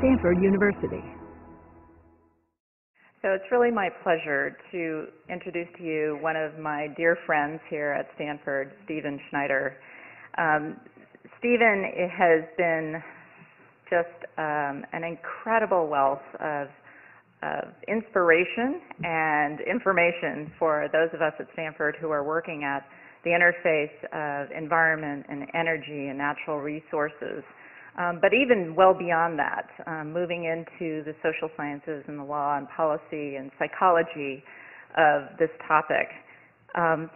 Stanford University. So it's really my pleasure to introduce to you one of my dear friends here at Stanford, Stephen Schneider. Stephen has been just an incredible wealth of inspiration and information for those of us at Stanford who are working at the interface of environment and energy and natural resources. But even well beyond that, moving into the social sciences and the law and policy and psychology of this topic.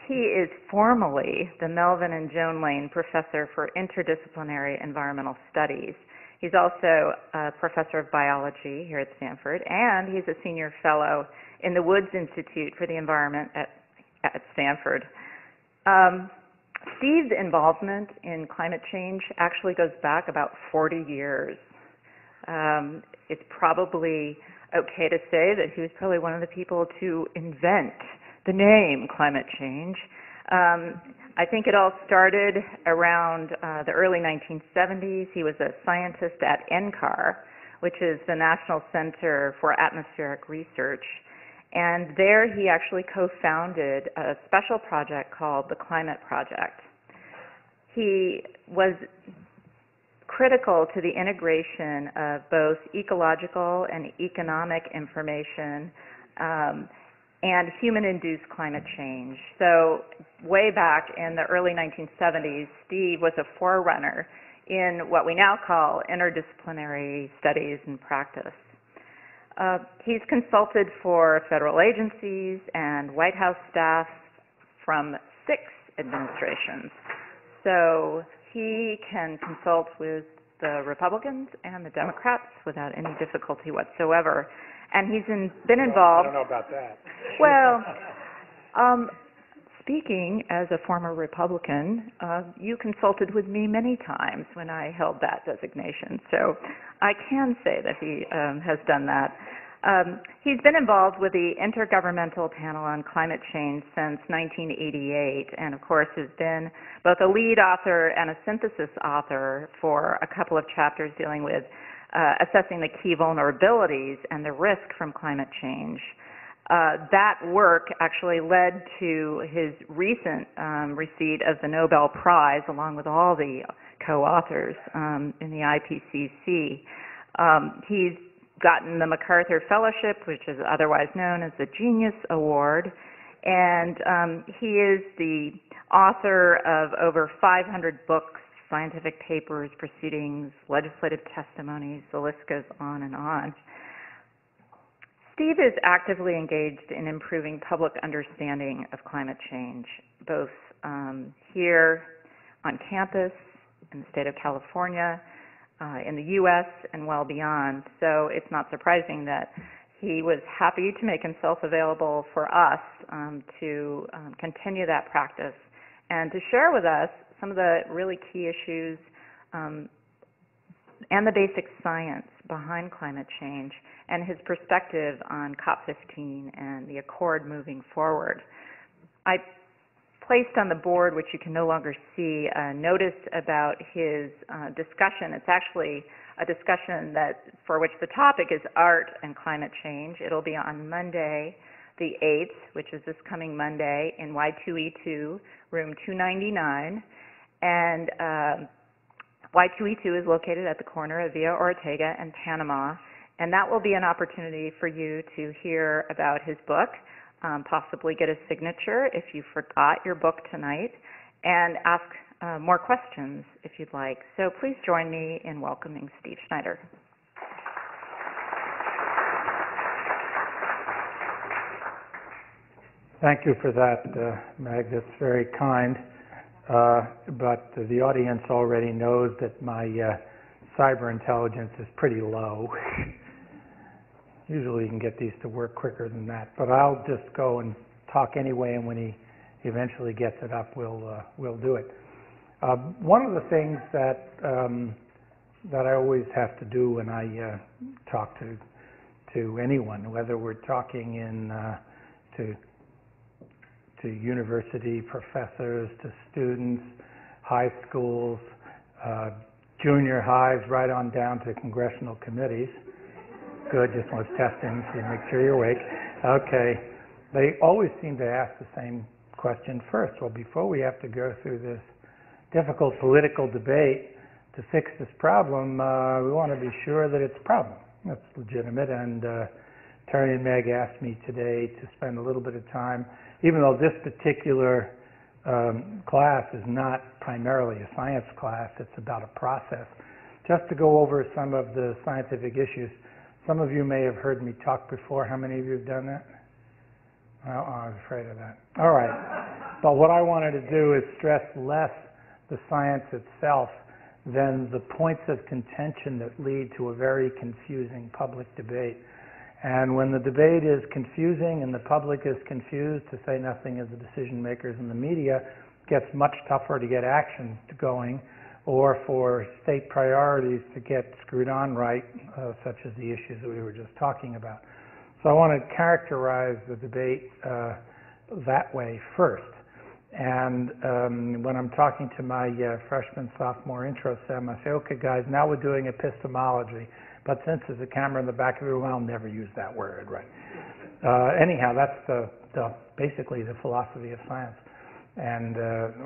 He is formally the Melvin and Joan Lane Professor for Interdisciplinary Environmental Studies. He's also a professor of biology here at Stanford, and he's a senior fellow in the Woods Institute for the Environment at Stanford. Steve's involvement in climate change actually goes back about 40 years. It's probably okay to say that he was probably one of the people to invent the name climate change. I think it all started around the early 1970s. He was a scientist at NCAR, which is the National Center for Atmospheric Research. And there he actually co-founded a special project called the Climate Project. He was critical to the integration of both ecological and economic information and human-induced climate change. So way back in the early 1970s, Steve was a forerunner in what we now call interdisciplinary studies and practice. He's consulted for federal agencies and White House staff from 6 administrations. So he can consult with the Republicans and the Democrats without any difficulty whatsoever. And he's been involved. I don't know about that. Well, speaking as a former Republican, you consulted with me many times when I held that designation. So I can say that he has done that. He's been involved with the Intergovernmental Panel on Climate Change since 1988, and of course has been both a lead author and a synthesis author for a couple of chapters dealing with assessing the key vulnerabilities and the risk from climate change. That work actually led to his recent receipt of the Nobel Prize, along with all the co-authors in the IPCC. He's gotten the MacArthur Fellowship, which is otherwise known as the Genius Award, and he is the author of over 500 books, scientific papers, proceedings, legislative testimonies, the list goes on and on. Steve is actively engaged in improving public understanding of climate change, both here on campus, in the state of California, in the U.S., and well beyond. So it's not surprising that he was happy to make himself available for us to continue that practice and to share with us some of the really key issues and the basic science behind climate change and his perspective on COP15 and the Accord moving forward. I placed on the board, which you can no longer see, a notice about his discussion. It's actually a discussion for which the topic is art and climate change. It'll be on Monday, the 8th, which is this coming Monday, in Y2E2, room 299. And Y2E2 is located at the corner of Via Ortega and Panama. And that will be an opportunity for you to hear about his book, possibly get a signature if you forgot your book tonight, and ask more questions if you'd like. So please join me in welcoming Steve Schneider. Thank you for that, Meg. That's very kind. But the audience already knows that my cyber intelligence is pretty low. Usually you can get these to work quicker than that. But I'll just go and talk anyway, and when he eventually gets it up, we'll do it. One of the things that I always have to do when I talk to anyone, whether we're talking to university professors, to students, high schools, junior highs right on down to congressional committees. Good, just was testing to make sure you're awake. Okay, they always seem to ask the same question first. Well, before we have to go through this difficult political debate to fix this problem, we want to be sure that it's a problem. That's legitimate, and Terry and Meg asked me today to spend a little bit of time, even though this particular class is not primarily a science class, it's about a process, just to go over some of the scientific issues. Some of you may have heard me talk before. How many of you have done that? Oh, I was afraid of that. All right. But what I wanted to do is stress less the science itself than the points of contention that lead to a very confusing public debate. And when the debate is confusing and the public is confused, to say nothing of the decision makers in the media, it gets much tougher to get action going, or for state priorities to get screwed on right, such as the issues that we were just talking about. So I want to characterize the debate that way first. And when I'm talking to my freshman, sophomore intro sem, I say, okay guys, now we're doing epistemology. But since there's a camera in the back of the room, I'll never use that word, right? Anyhow, that's basically the philosophy of science. And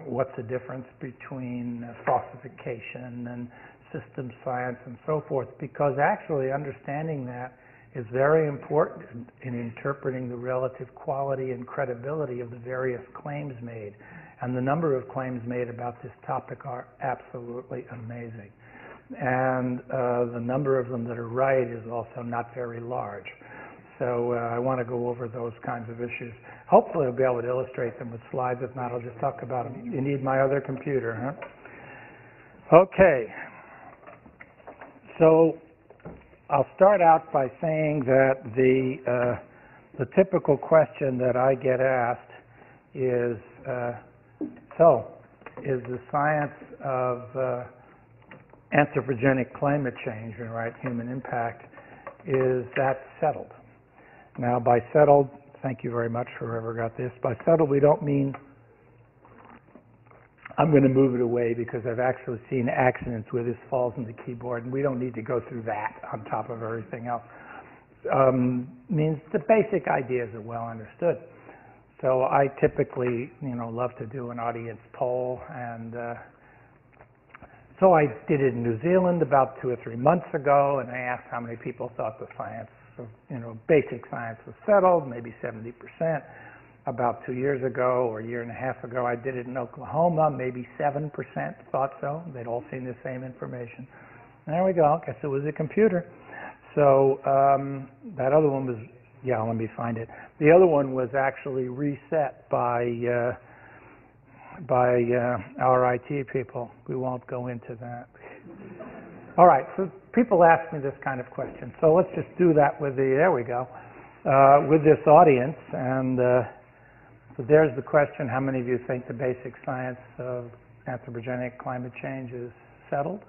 what's the difference between falsification and system science and so forth? Because actually understanding that is very important in interpreting the relative quality and credibility of the various claims made. And the number of claims made about this topic are absolutely amazing. And the number of them that are right is also not very large. So I want to go over those kinds of issues. Hopefully I'll be able to illustrate them with slides. If not, I'll just talk about them. You need my other computer, huh? Okay. So I'll start out by saying that the typical question that I get asked is, is the science of anthropogenic climate change, right, human impact, is that settled? Now, by settled, thank you very much for whoever got this. By settled, we don't mean, I'm going to move it away because I've actually seen accidents where this falls on the keyboard, and we don't need to go through that on top of everything else. Means the basic ideas are well understood. So I typically, love to do an audience poll, and so I did it in New Zealand about 2 or 3 months ago, and I asked how many people thought the science, basic science was settled, maybe 70%. About 2 years ago or a year and a half ago, I did it in Oklahoma, maybe 7% thought so. They'd all seen the same information. And there we go, I guess it was a computer. So that other one was, let me find it. The other one was actually reset by our IT people. We won't go into that. All right, so people ask me this kind of question. So let's just do that with there we go, with this audience. And so there's the question, how many of you think the basic science of anthropogenic climate change is settled?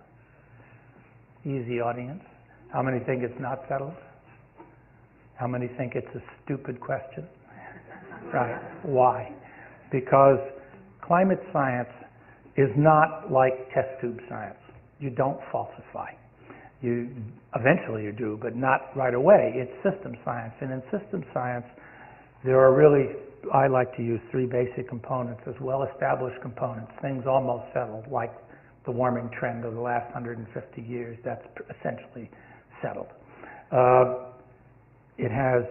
Easy audience. How many think it's not settled? How many think it's a stupid question? Right, why? Because climate science is not like test tube science. You don't falsify. Eventually you do, but not right away. It's system science. And in system science, there are really, I like to use 3 basic components as well-established components, things almost settled, like the warming trend of the last 150 years. That's essentially settled. It has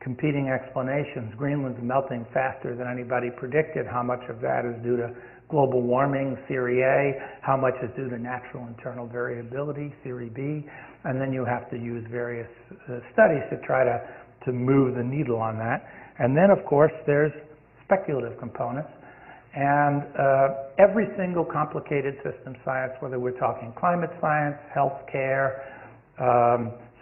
competing explanations. Greenland's melting faster than anybody predicted. How much of that is due to global warming, theory A? How much is due to natural internal variability, theory B? And then you have to use various studies to try to move the needle on that. And then, of course, there's speculative components. And every single complicated system science, whether we're talking climate science, healthcare,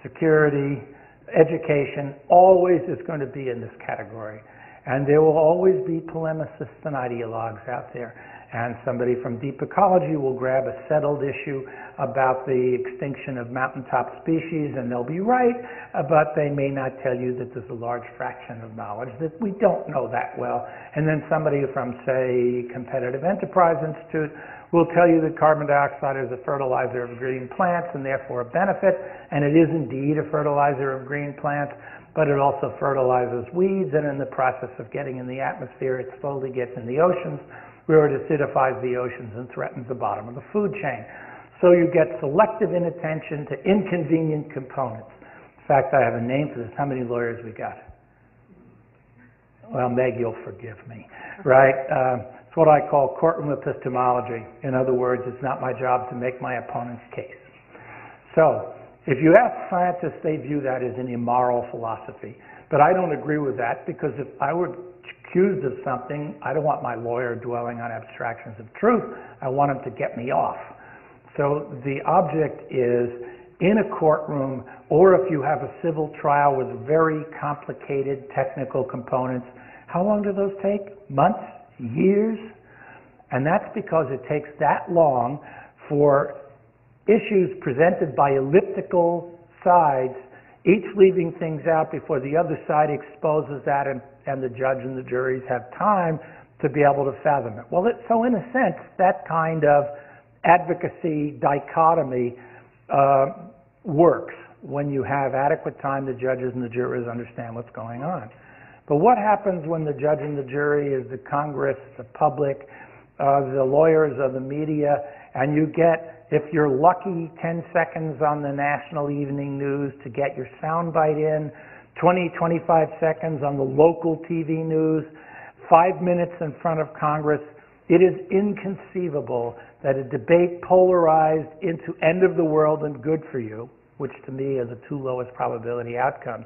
security, education, always is going to be in this category. And there will always be polemicists and ideologues out there. And somebody from deep ecology will grab a settled issue about the extinction of mountaintop species, and they'll be right, but they may not tell you that there's a large fraction of knowledge that we don't know that well. And then somebody from, say, Competitive Enterprise Institute will tell you that carbon dioxide is a fertilizer of green plants and therefore a benefit, and it is indeed a fertilizer of green plants, but it also fertilizes weeds, and in the process of getting in the atmosphere, it slowly gets in the oceans, where it acidifies the oceans and threatens the bottom of the food chain. So you get selective inattention to inconvenient components. In fact, I have a name for this. How many lawyers we got? Well, Meg, you'll forgive me, right? It's what I call courtroom epistemology. In other words, it's not my job to make my opponent's case. So, if you ask scientists, they view that as an immoral philosophy. But I don't agree with that, because if I were accused of something, I don't want my lawyer dwelling on abstractions of truth. I want him to get me off. So the object is in a courtroom, or if you have a civil trial with very complicated technical components, how long do those take? Months? Years? And that's because it takes that long for issues presented by elliptical sides, each leaving things out before the other side exposes that, and the judge and the juries have time to be able to fathom it. Well, so in a sense, that kind of advocacy dichotomy works when you have adequate time the judges and the jurors understand what's going on. But what happens when the judge and the jury is the Congress, the public, the lawyers or the media, and you get, if you're lucky, 10 seconds on the national evening news to get your soundbite in, 20, 25 seconds on the local TV news, 5 minutes in front of Congress. It is inconceivable that a debate polarized into end of the world and good for you, which to me are the two lowest probability outcomes,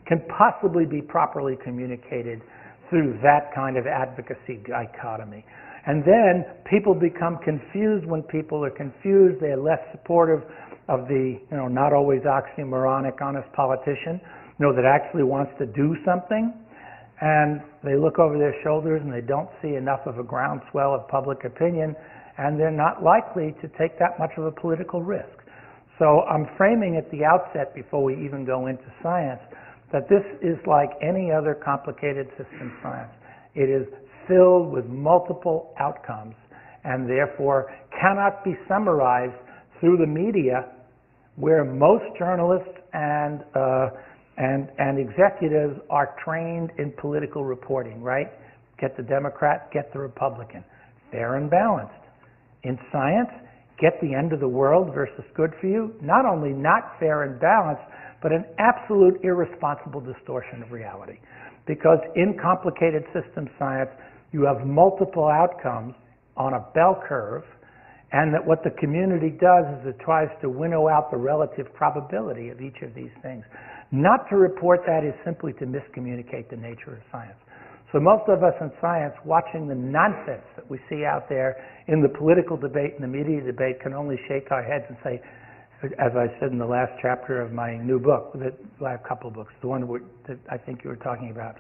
can possibly be properly communicated through that kind of advocacy dichotomy. And then people become confused. When people are confused, they're less supportive of the, not always oxymoronic honest politician, that actually wants to do something. And they look over their shoulders and they don't see enough of a groundswell of public opinion, and they're not likely to take that much of a political risk. So I'm framing at the outset, before we even go into science, that this is like any other complicated system science. It is filled with multiple outcomes, and therefore cannot be summarized through the media, where most journalists and executives are trained in political reporting, right? Get the Democrat, get the Republican. Fair and balanced. In science, get the end of the world versus good for you. Not only not fair and balanced, but an absolute irresponsible distortion of reality. Because in complicated system science, you have multiple outcomes on a bell curve, and that what the community does is it tries to winnow out the relative probability of each of these things. Not to report that is simply to miscommunicate the nature of science. So most of us in science, watching the nonsense that we see out there in the political debate and the media debate, can only shake our heads and say, as I said in the last chapter of my new book, the last couple of books, the one that I think you were talking about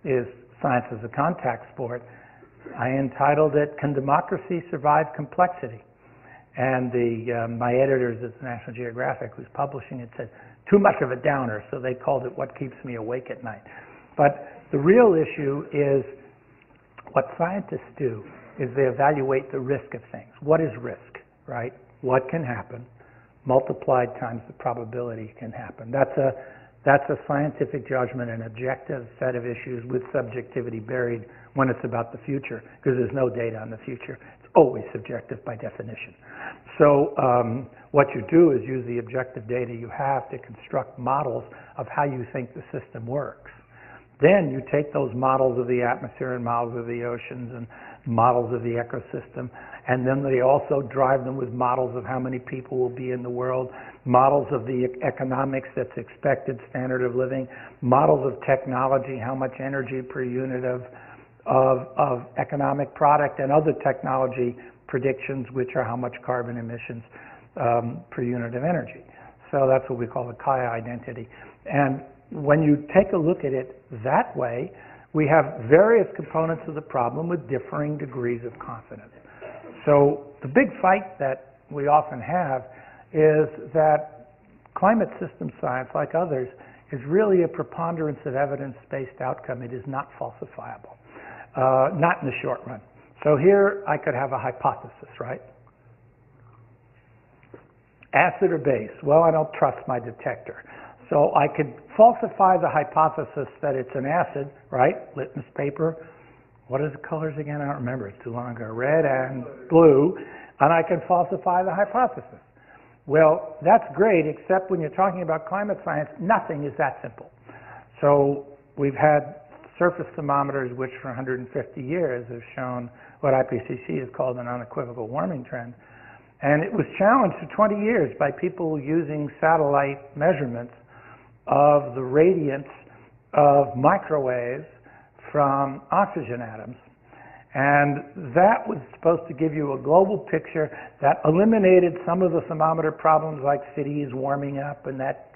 is Science as a Contact Sport. I entitled it, Can Democracy Survive Complexity? And my editors at the National Geographic, who's publishing it, said, too much of a downer, so they called it What Keeps Me Awake at Night. But the real issue is, what scientists do is they evaluate the risk of things. What is risk, right? What can happen, multiplied times the probability can happen. That's a scientific judgment, an objective set of issues with subjectivity buried when it's about the future, because there's no data on the future. It's always subjective by definition. So what you do is use the objective data you have to construct models of how you think the system works. Then you take those models of the atmosphere and models of the oceans and models of the ecosystem, and then they also drive them with models of how many people will be in the world, models of the economics that's expected standard of living, models of technology, how much energy per unit of economic product, and other technology predictions, which are how much carbon emissions per unit of energy. So that's what we call the Kaya identity. And when you take a look at it that way, we have various components of the problem with differing degrees of confidence. So the big fight that we often have is that climate system science, like others, is really a preponderance of evidence-based outcome. It is not falsifiable, not in the short run. So here I could have a hypothesis, right? Acid or base? Well, I don't trust my detector. So I could falsify the hypothesis that it's an acid, right? Litmus paper. What are the colors again? I don't remember. It's too long ago. Red and blue. And I can falsify the hypothesis. Well, that's great, except when you're talking about climate science, nothing is that simple. So we've had surface thermometers which for 150 years have shown what IPCC has called an unequivocal warming trend. And it was challenged for 20 years by people using satellite measurements of the radiance of microwaves from oxygen atoms. And that was supposed to give you a global picture that eliminated some of the thermometer problems like cities warming up and that,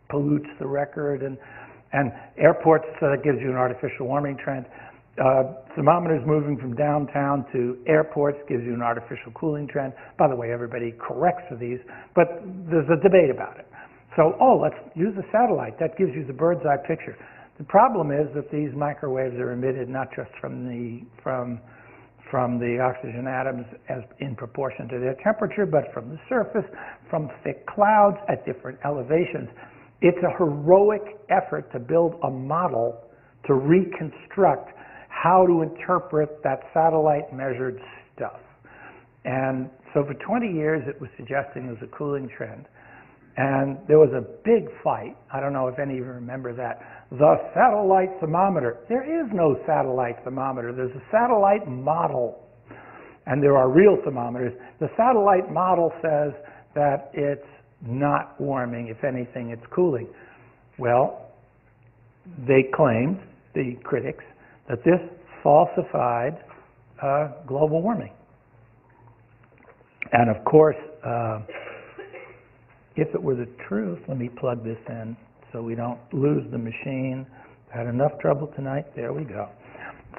pollutes the record, and airports gives you an artificial warming trend. Thermometers moving from downtown to airports gives you an artificial cooling trend. By the way, everybody corrects for these, but there's a debate about it. So, let's use a satellite. That gives you the bird's eye picture. The problem is that these microwaves are emitted not just from the oxygen atoms as in proportion to their temperature, but from the surface, from thick clouds at different elevations. It's a heroic effort to build a model to reconstruct how to interpret that satellite measured stuff. And so for 20 years it was suggesting there's a cooling trend. And there was a big fight. I don't know if any of you remember that. The satellite thermometer. There is no satellite thermometer. There's a satellite model. And there are real thermometers. The satellite model says that it's not warming. If anything, it's cooling. Well, they claimed, the critics, that this falsified global warming. And of course, if it were the truth, let me plug this in so we don't lose the machine. Had enough trouble tonight. There we go.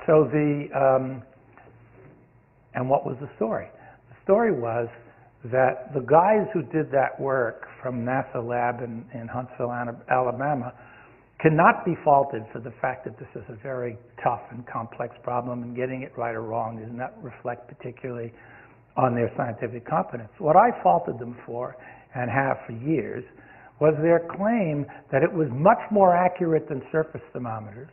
So and what was the story? The story was that the guys who did that work from NASA lab in Huntsville, Alabama, cannot be faulted for the fact that this is a very tough and complex problem, and getting it right or wrong does not reflect particularly on their scientific competence. What I faulted them for, and have for years, was their claim that it was much more accurate than surface thermometers.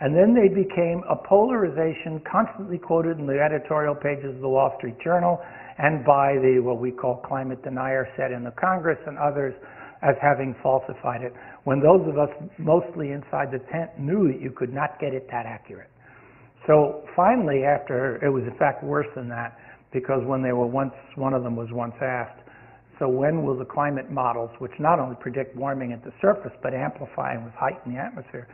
And then they became a polarization constantly quoted in the editorial pages of the Wall Street Journal and by the, what we call climate denier set in the Congress and others, as having falsified it, when those of us mostly inside the tent knew that you could not get it that accurate. So finally, after, it was in fact worse than that, because when they were once, one of them was once asked, so when will the climate models, which not only predict warming at the surface, but amplifying with height in the atmosphere,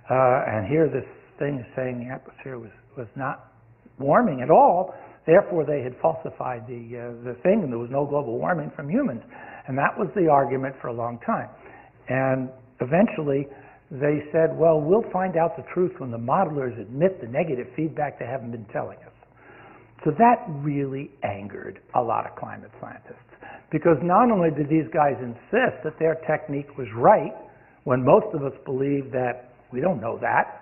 and here this thing is saying the atmosphere was not warming at all, therefore they had falsified the thing, and there was no global warming from humans. And that was the argument for a long time. And eventually they said, well, we'll find out the truth when the modelers admit the negative feedback they haven't been telling us. So that really angered a lot of climate scientists, because not only did these guys insist that their technique was right, when most of us believe that we don't know that,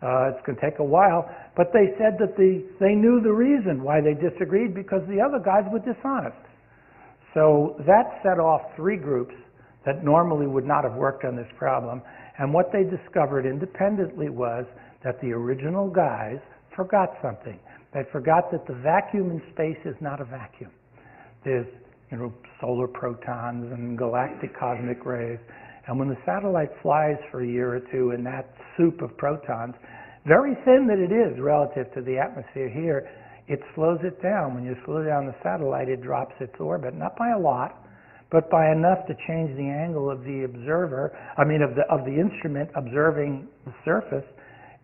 it's going to take a while, but they said that they knew the reason why they disagreed, because the other guys were dishonest. So that set off three groups that normally would not have worked on this problem, and what they discovered independently was that the original guys forgot something. They forgot that the vacuum in space is not a vacuum. There's, solar protons and galactic cosmic rays, and when the satellite flies for a year or two in that soup of protons, very thin that it is relative to the atmosphere here, it slows it down. When you slow down the satellite, it drops its orbit, not by a lot, but by enough to change the angle of the observer, of the instrument observing the surface.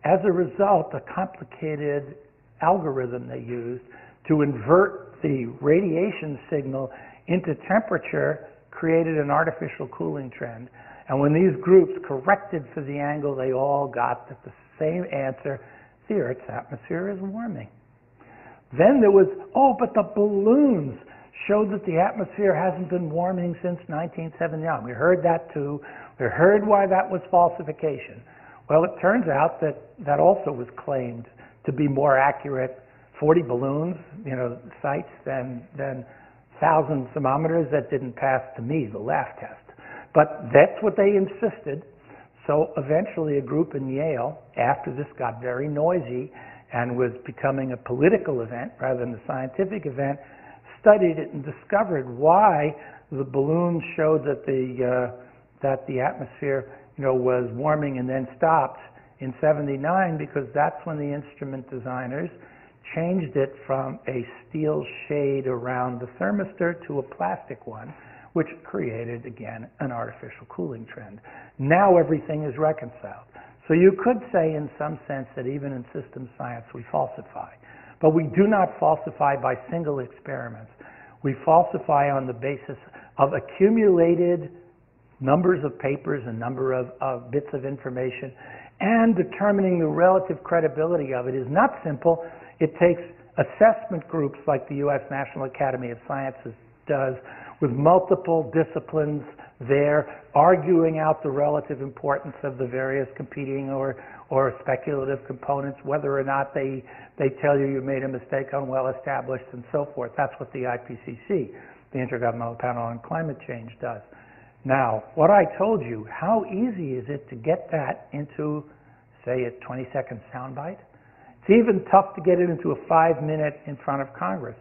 As a result, a complicated algorithm they used to invert the radiation signal into temperature created an artificial cooling trend. And when these groups corrected for the angle, they all got the same answer: the Earth's atmosphere is warming. Then there was, oh, but the balloons showed that the atmosphere hasn't been warming since 1979. We heard that too. We heard why that was falsification. Well, it turns out that that also was claimed to be more accurate, 40 balloons, sites, than 1,000 thermometers that didn't pass, to me, the laugh test. But that's what they insisted. So eventually a group in Yale, after this got very noisy and was becoming a political event rather than a scientific event, studied it and discovered why the balloons showed that the atmosphere was warming and then stopped in '79, because that's when the instrument designers changed it from a steel shade around the thermistor to a plastic one, which created, again, an artificial cooling trend. Now everything is reconciled. So you could say, in some sense, that even in systems science we falsify. But we do not falsify by single experiments. We falsify on the basis of accumulated numbers of papers and number of bits of information, and determining the relative credibility of it is not simple. It takes assessment groups like the U.S. National Academy of Sciences does, with multiple disciplines there, arguing out the relative importance of the various competing or speculative components, whether or not they tell you made a mistake on well-established and so forth. That's what the IPCC, the Intergovernmental Panel on Climate Change, does. Now, what I told you, how easy is it to get that into, say, a 20-second soundbite? It's even tough to get it into a 5-minute in front of Congress.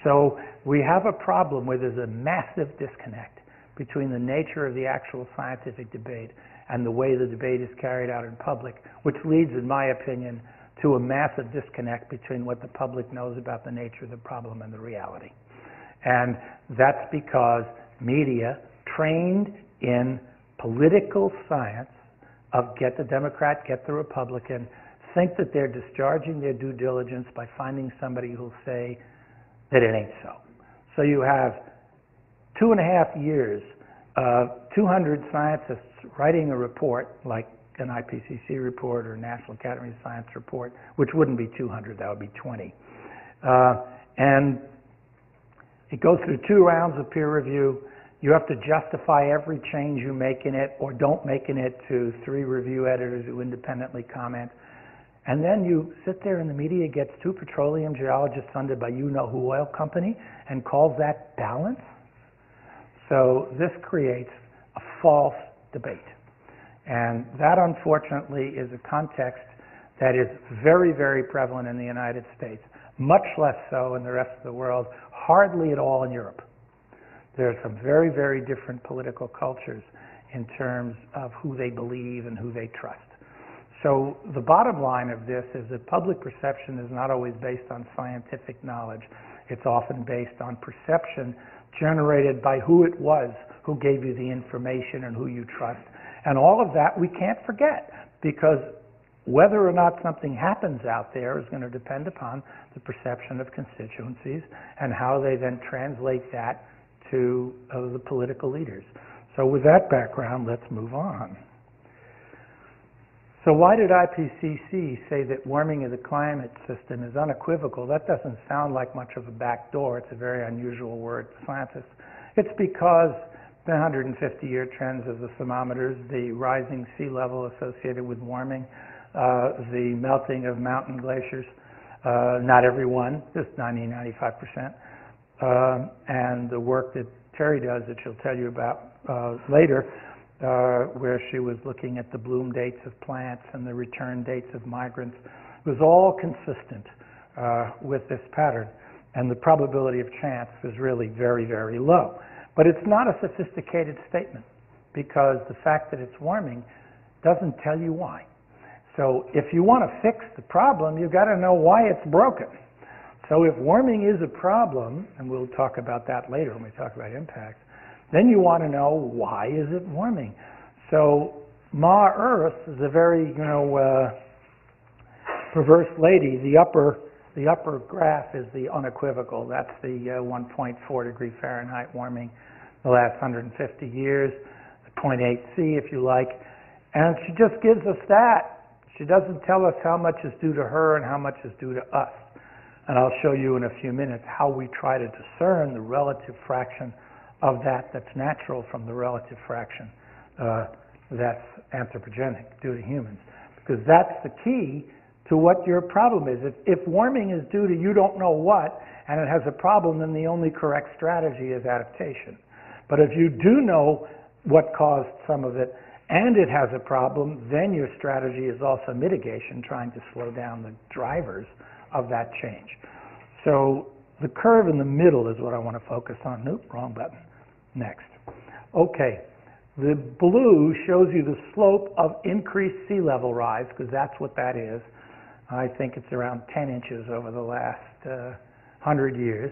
So we have a problem where there's a massive disconnect between the nature of the actual scientific debate and the way the debate is carried out in public, which leads, in my opinion, to a massive disconnect between what the public knows about the nature of the problem and the reality. And that's because media trained in political science of get the Democrat, get the Republican, think that they're discharging their due diligence by finding somebody who'll say that it ain't so. So you have 2.5 years of 200 scientists writing a report, like an IPCC report or National Academy of Science report, which wouldn't be 200, that would be 20. And it goes through 2 rounds of peer review. You have to justify every change you make in it or don't make in it to 3 review editors who independently comment. And then you sit there and the media gets 2 petroleum geologists funded by you-know-who oil company and calls that balance? So this creates a false debate. And that, unfortunately, is a context that is very, very prevalent in the United States, much less so in the rest of the world, hardly at all in Europe. There are some very, very different political cultures in terms of who they believe and who they trust. So the bottom line of this is that public perception is not always based on scientific knowledge. It's often based on perception generated by who it was who gave you the information and who you trust. And all of that we can't forget, because whether or not something happens out there is going to depend upon the perception of constituencies and how they then translate that to the political leaders. So with that background, let's move on. So why did IPCC say that warming of the climate system is unequivocal? That doesn't sound like much of a backdoor. It's a very unusual word to scientists. It's because the 150-year trends of the thermometers, the rising sea level associated with warming, the melting of mountain glaciers, not everyone, just 90-95%, and the work that Terry does that she'll tell you about later, where she was looking at the bloom dates of plants and the return dates of migrants, was all consistent with this pattern. And the probability of chance is really very, very low. But it's not a sophisticated statement, because the fact that it's warming doesn't tell you why. So if you want to fix the problem, you've got to know why it's broken. So if warming is a problem, and we'll talk about that later when we talk about impacts, then you want to know, why is it warming? So Ma Earth is a very, perverse lady. The upper graph is the unequivocal. That's the 1.4 degree Fahrenheit warming the last 150 years, 0.8 C if you like. And she just gives us that. She doesn't tell us how much is due to her and how much is due to us. And I'll show you in a few minutes how we try to discern the relative fraction of that's natural from the relative fraction that's anthropogenic, due to humans. Because that's the key to what your problem is. If warming is due to you don't know what, and it has a problem, then the only correct strategy is adaptation. But if you do know what caused some of it, and it has a problem, then your strategy is also mitigation, trying to slow down the drivers of that change. So the curve in the middle is what I want to focus on. Nope, wrong button. Next. Okay. The blue shows you the slope of increased sea level rise, because that's what that is. I think it's around 10 inches over the last 100 years.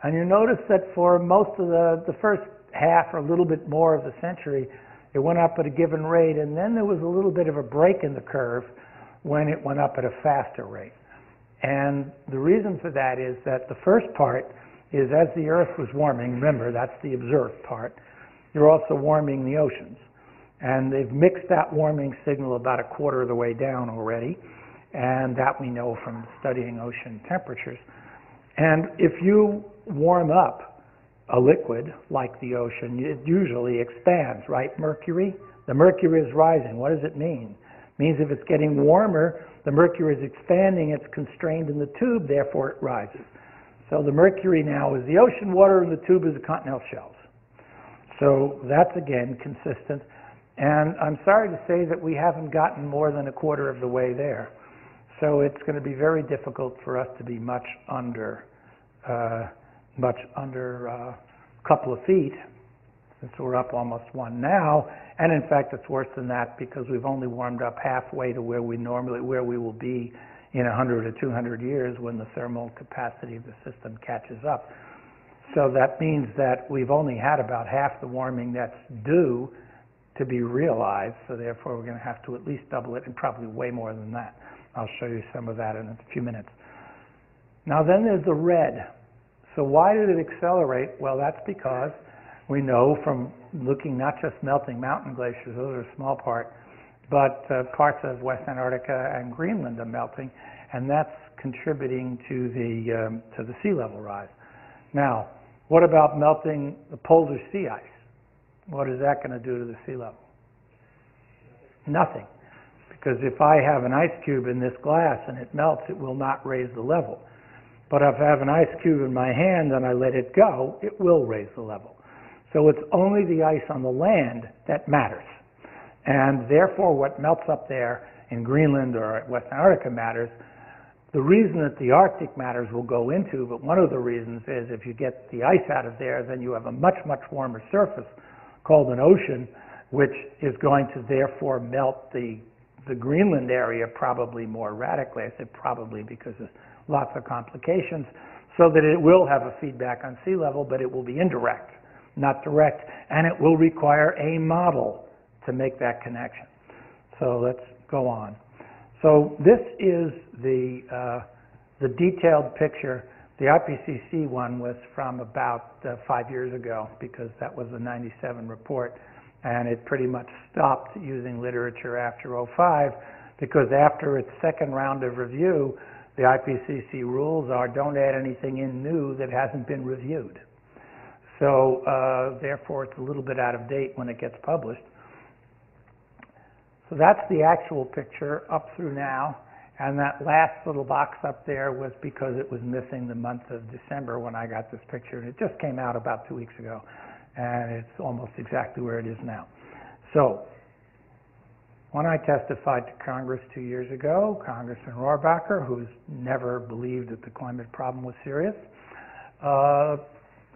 And you notice that for most of the first half or a little bit more of the century, it went up at a given rate, and then there was a little bit of a break in the curve when it went up at a faster rate. And the reason for that is that the first part is as the Earth was warming, remember that's the observed part, you're also warming the oceans. And they've mixed that warming signal about a quarter of the way down already, and that we know from studying ocean temperatures. And if you warm up a liquid like the ocean, it usually expands, right? Mercury, the mercury is rising. What does it mean? It means if it's getting warmer, the mercury is expanding, it's constrained in the tube, therefore it rises. So the mercury now is the ocean water, and the tube is the continental shelves. So that's, again, consistent. And I'm sorry to say that we haven't gotten more than a quarter of the way there. So it's going to be very difficult for us to be much under a couple of feet, since we're up almost 1 now. And in fact, it's worse than that because we've only warmed up halfway to where we will be in 100 or 200 years when the thermal capacity of the system catches up. So that means that we've only had about half the warming that's due to be realized, so therefore we're going to have to at least double it, and probably way more than that. I'll show you some of that in a few minutes. Now then there's the red. So why did it accelerate? Well, that's because we know from looking not just melting mountain glaciers, those are a small part, but parts of West Antarctica and Greenland are melting, and that's contributing to the sea level rise. Now, what about melting the polar sea ice? What is that going to do to the sea level? Nothing. Because if I have an ice cube in this glass and it melts, it will not raise the level. But if I have an ice cube in my hand and I let it go, it will raise the level. So it's only the ice on the land that matters. And therefore, what melts up there in Greenland or at West Antarctica matters. The reason that the Arctic matters we'll go into, but one of the reasons is if you get the ice out of there, then you have a much, much warmer surface called an ocean, which is going to therefore melt the Greenland area probably more radically. I say probably because there's lots of complications, so that it will have a feedback on sea level, but it will be indirect, not direct, and it will require a model to make that connection. So let's go on. So this is the detailed picture. The IPCC one was from about 5 years ago, because that was the 97 report, and it pretty much stopped using literature after 2005, because after its second round of review, the IPCC rules are don't add anything in new that hasn't been reviewed. So therefore it's a little bit out of date when it gets published. So that's the actual picture up through now, and that last little box up there was because it was missing the month of December when I got this picture, and it just came out about 2 weeks ago, and it's almost exactly where it is now. So when I testified to Congress 2 years ago, Congressman Rohrabacher, who's never believed that the climate problem was serious,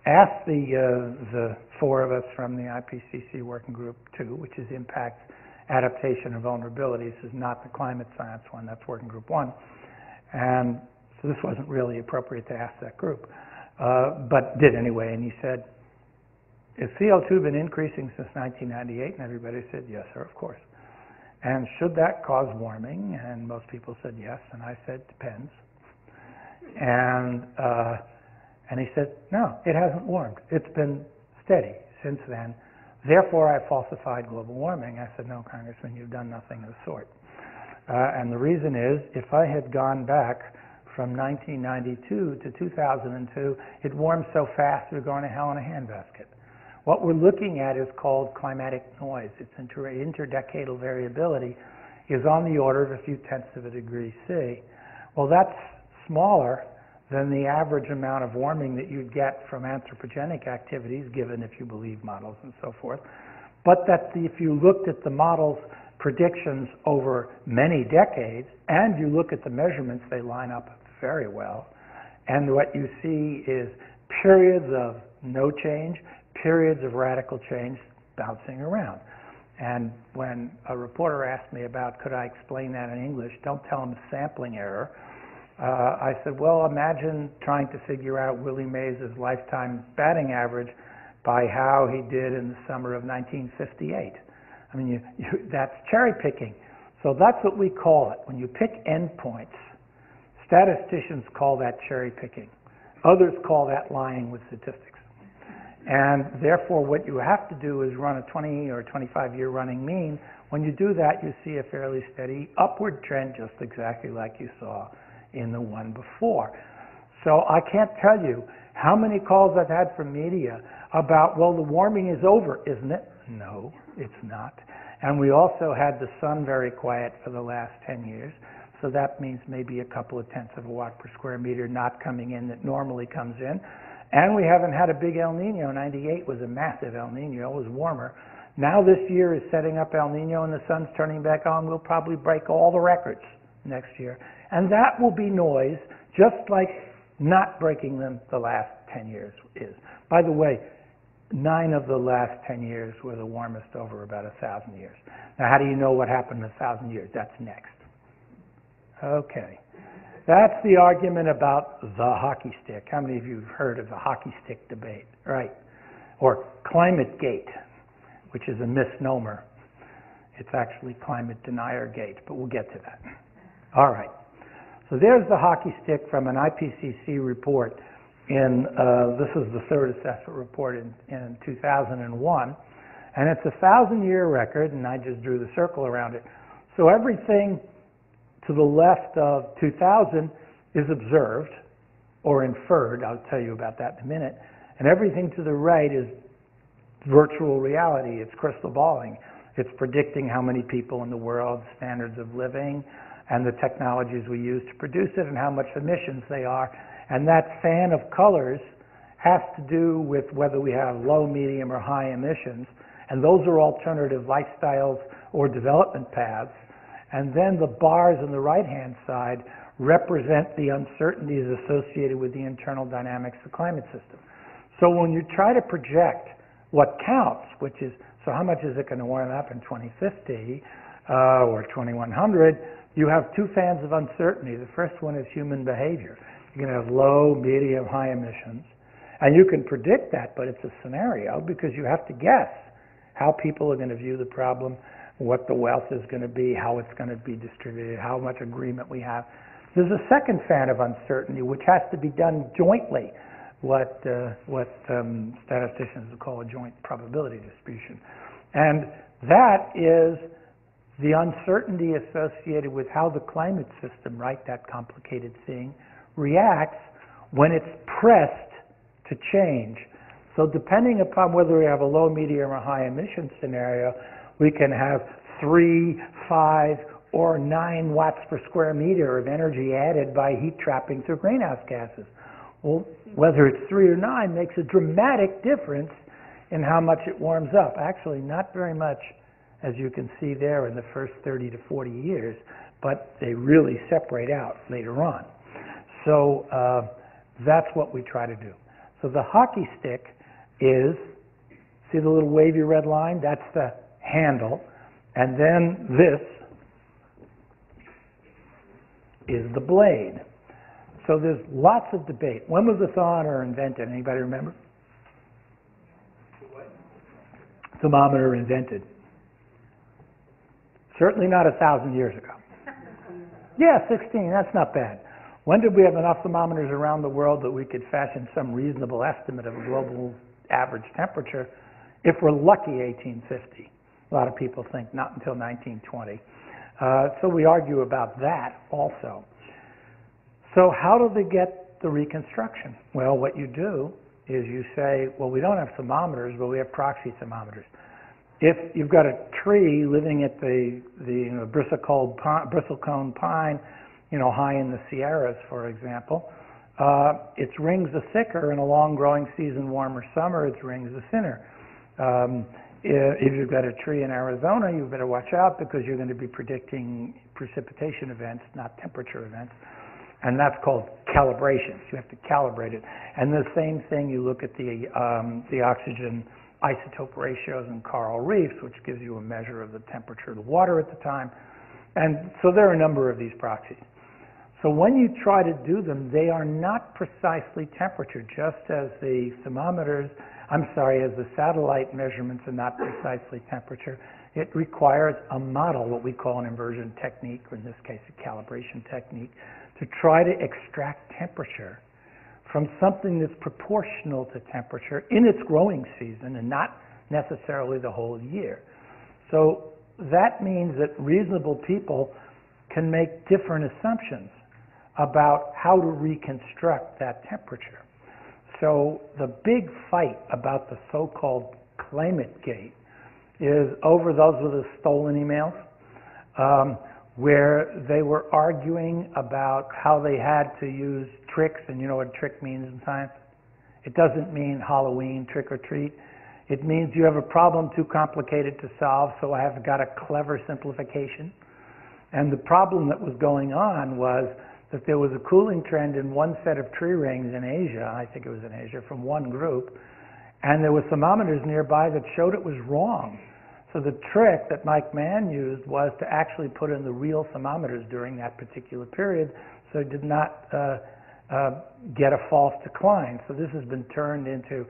asked the four of us from the IPCC Working Group 2, which is Impacts, Adaptation, and Vulnerability. This is not the climate science one, that's Working Group 1. And so this wasn't really appropriate to ask that group, but did anyway. And he said, has CO2 been increasing since 1998? And everybody said, yes, sir, of course. And should that cause warming? And most people said yes, and I said, depends. And he said, no, it hasn't warmed. It's been steady since then. Therefore, I falsified global warming. I said, no, Congressman, you've done nothing of the sort. And the reason is, if I had gone back from 1992 to 2002, it warmed so fast we're going to hell in a handbasket. What we're looking at is called climatic noise. Its interdecadal variability is on the order of a few tenths of a degree C. Well, that's smaller than the average amount of warming that you'd get from anthropogenic activities, given if you believe models and so forth. But that if you looked at the model's predictions over many decades, and you look at the measurements, they line up very well. And what you see is periods of no change, periods of radical change bouncing around. And when a reporter asked me about, could I explain that in English, don't tell him sampling error, I said, well, imagine trying to figure out Willie Mays' lifetime batting average by how he did in the summer of 1958. I mean, that's cherry picking. So that's what we call it. When you pick endpoints, statisticians call that cherry picking. Others call that lying with statistics. And therefore, what you have to do is run a 20 or 25-year running mean. When you do that, you see a fairly steady upward trend, just exactly like you saw in the one before. So I can't tell you how many calls I've had from media about, well, the warming is over, isn't it? No, it's not. And we also had the sun very quiet for the last 10 years. So that means maybe a couple of tenths of a watt per square meter not coming in that normally comes in. And we haven't had a big El Nino. 98 was a massive El Nino. It was warmer. Now this year is setting up El Nino and the sun's turning back on. We'll probably break all the records next year. And that will be noise, just like not breaking them the last 10 years is. By the way, 9 of the last 10 years were the warmest over about 1,000 years. Now, how do you know what happened in 1,000 years? That's next. Okay. That's the argument about the hockey stick. How many of you have heard of the hockey stick debate? Right. Or climate gate, which is a misnomer. It's actually climate denier gate, but we'll get to that. All right. So there's the hockey stick from an IPCC report in, this is the third assessment report in 2001. And it's a 1,000-year record, and I just drew the circle around it. So everything to the left of 2000 is observed or inferred. I'll tell you about that in a minute. And everything to the right is virtual reality. It's crystal balling. It's predicting how many people in the world, standards of living, and the technologies we use to produce it, and how much emissions they are. And that fan of colors has to do with whether we have low, medium, or high emissions. And those are alternative lifestyles or development paths. And then the bars on the right-hand side represent the uncertainties associated with the internal dynamics of the climate system. So when you try to project what counts, which is, so how much is it going to warm up in 2050 or 2100, you have two fans of uncertainty. The first one is human behavior. You're going to have low, medium, high emissions. And you can predict that, but it's a scenario because you have to guess how people are going to view the problem, what the wealth is going to be, how it's going to be distributed, how much agreement we have. There's a second fan of uncertainty, which has to be done jointly, what statisticians would call a joint probability distribution. And that is the uncertainty associated with how the climate system, right, that complicated thing, reacts when it's pressed to change. So depending upon whether we have a low, medium, or high emission scenario, we can have 3, 5, or 9 watts per square meter of energy added by heat trapping through greenhouse gases. Well, whether it's 3 or 9 makes a dramatic difference in how much it warms up. Actually, not very much, as you can see there in the first 30 to 40 years, but they really separate out later on. So that's what we try to do. So the hockey stick is, see the little wavy red line? That's the handle. And then this is the blade. So there's lots of debate. When was the thermometer invented? Anybody remember? Thermometer invented. Certainly not 1,000 years ago. Yeah, 16, that's not bad. When did we have enough thermometers around the world that we could fashion some reasonable estimate of a global average temperature? If we're lucky, 1850. A lot of people think not until 1920. So we argue about that also. So how do they get the reconstruction? Well, what you do is you say, well, we don't have thermometers, but we have proxy thermometers. If you've got a tree living at the bristlecone pine, high in the Sierras, for example, its rings are thicker. In a long growing season, warmer summer, its rings are thinner. If you've got a tree in Arizona, you better watch out because you're going to be predicting precipitation events, not temperature events. And that's called calibration. You have to calibrate it. And the same thing, you look at the oxygen isotope ratios in coral reefs, which gives you a measure of the temperature of the water at the time. And so there are a number of these proxies. So when you try to do them, they are not precisely temperature, just as the as the satellite measurements are not precisely temperature. It requires a model, what we call an inversion technique, or in this case a calibration technique, to try to extract temperature from something that's proportional to temperature in its growing season and not necessarily the whole year. So that means that reasonable people can make different assumptions about how to reconstruct that temperature. So the big fight about the so-called ClimateGate is over those with the stolen emails, where they were arguing about how they had to use tricks, and you know what a trick means in science? It doesn't mean Halloween, trick or treat. It means you have a problem too complicated to solve, so I have got a clever simplification. And the problem that was going on was that there was a cooling trend in one set of tree rings in Asia, I think it was in Asia, from one group, and there were thermometers nearby that showed it was wrong. So the trick that Mike Mann used was to actually put in the real thermometers during that particular period, so it did not get a false decline. So this has been turned into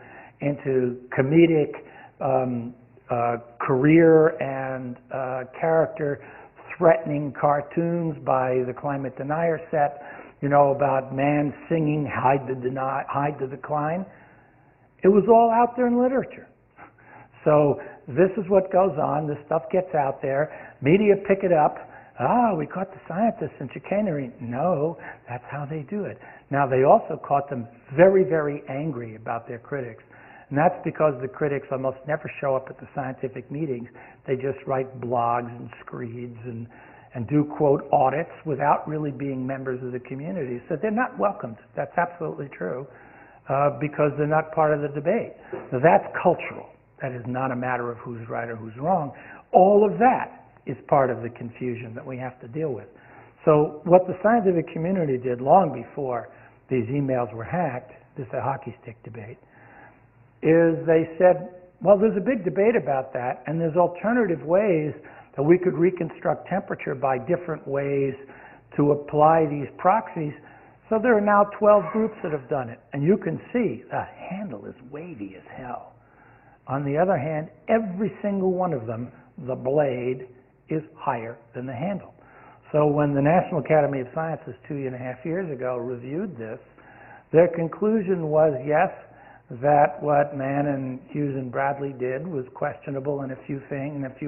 comedic career and character threatening cartoons by the climate denier set, about man singing hide the decline. It was all out there in literature. So this is what goes on. This stuff gets out there. Media pick it up. We caught the scientists in chicanery. No, that's how they do it. Now, they also caught them very, very angry about their critics. And that's because the critics almost never show up at the scientific meetings. They just write blogs and screeds and do, quote, audits without really being members of the community. So they're not welcomed. That's absolutely true, because they're not part of the debate. Now, that's cultural. That is not a matter of who's right or who's wrong. All of that is part of the confusion that we have to deal with. So what the scientific community did long before these emails were hacked, this is a hockey stick debate, is they said, well, there's a big debate about that, and there's alternative ways that we could reconstruct temperature by different ways to apply these proxies. So there are now 12 groups that have done it, and you can see the handle is wavy as hell. On the other hand, every single one of them, the blade is higher than the handle. So when the National Academy of Sciences 2.5 years ago reviewed this, their conclusion was, yes, that what Mann and Hughes and Bradley did was questionable in a few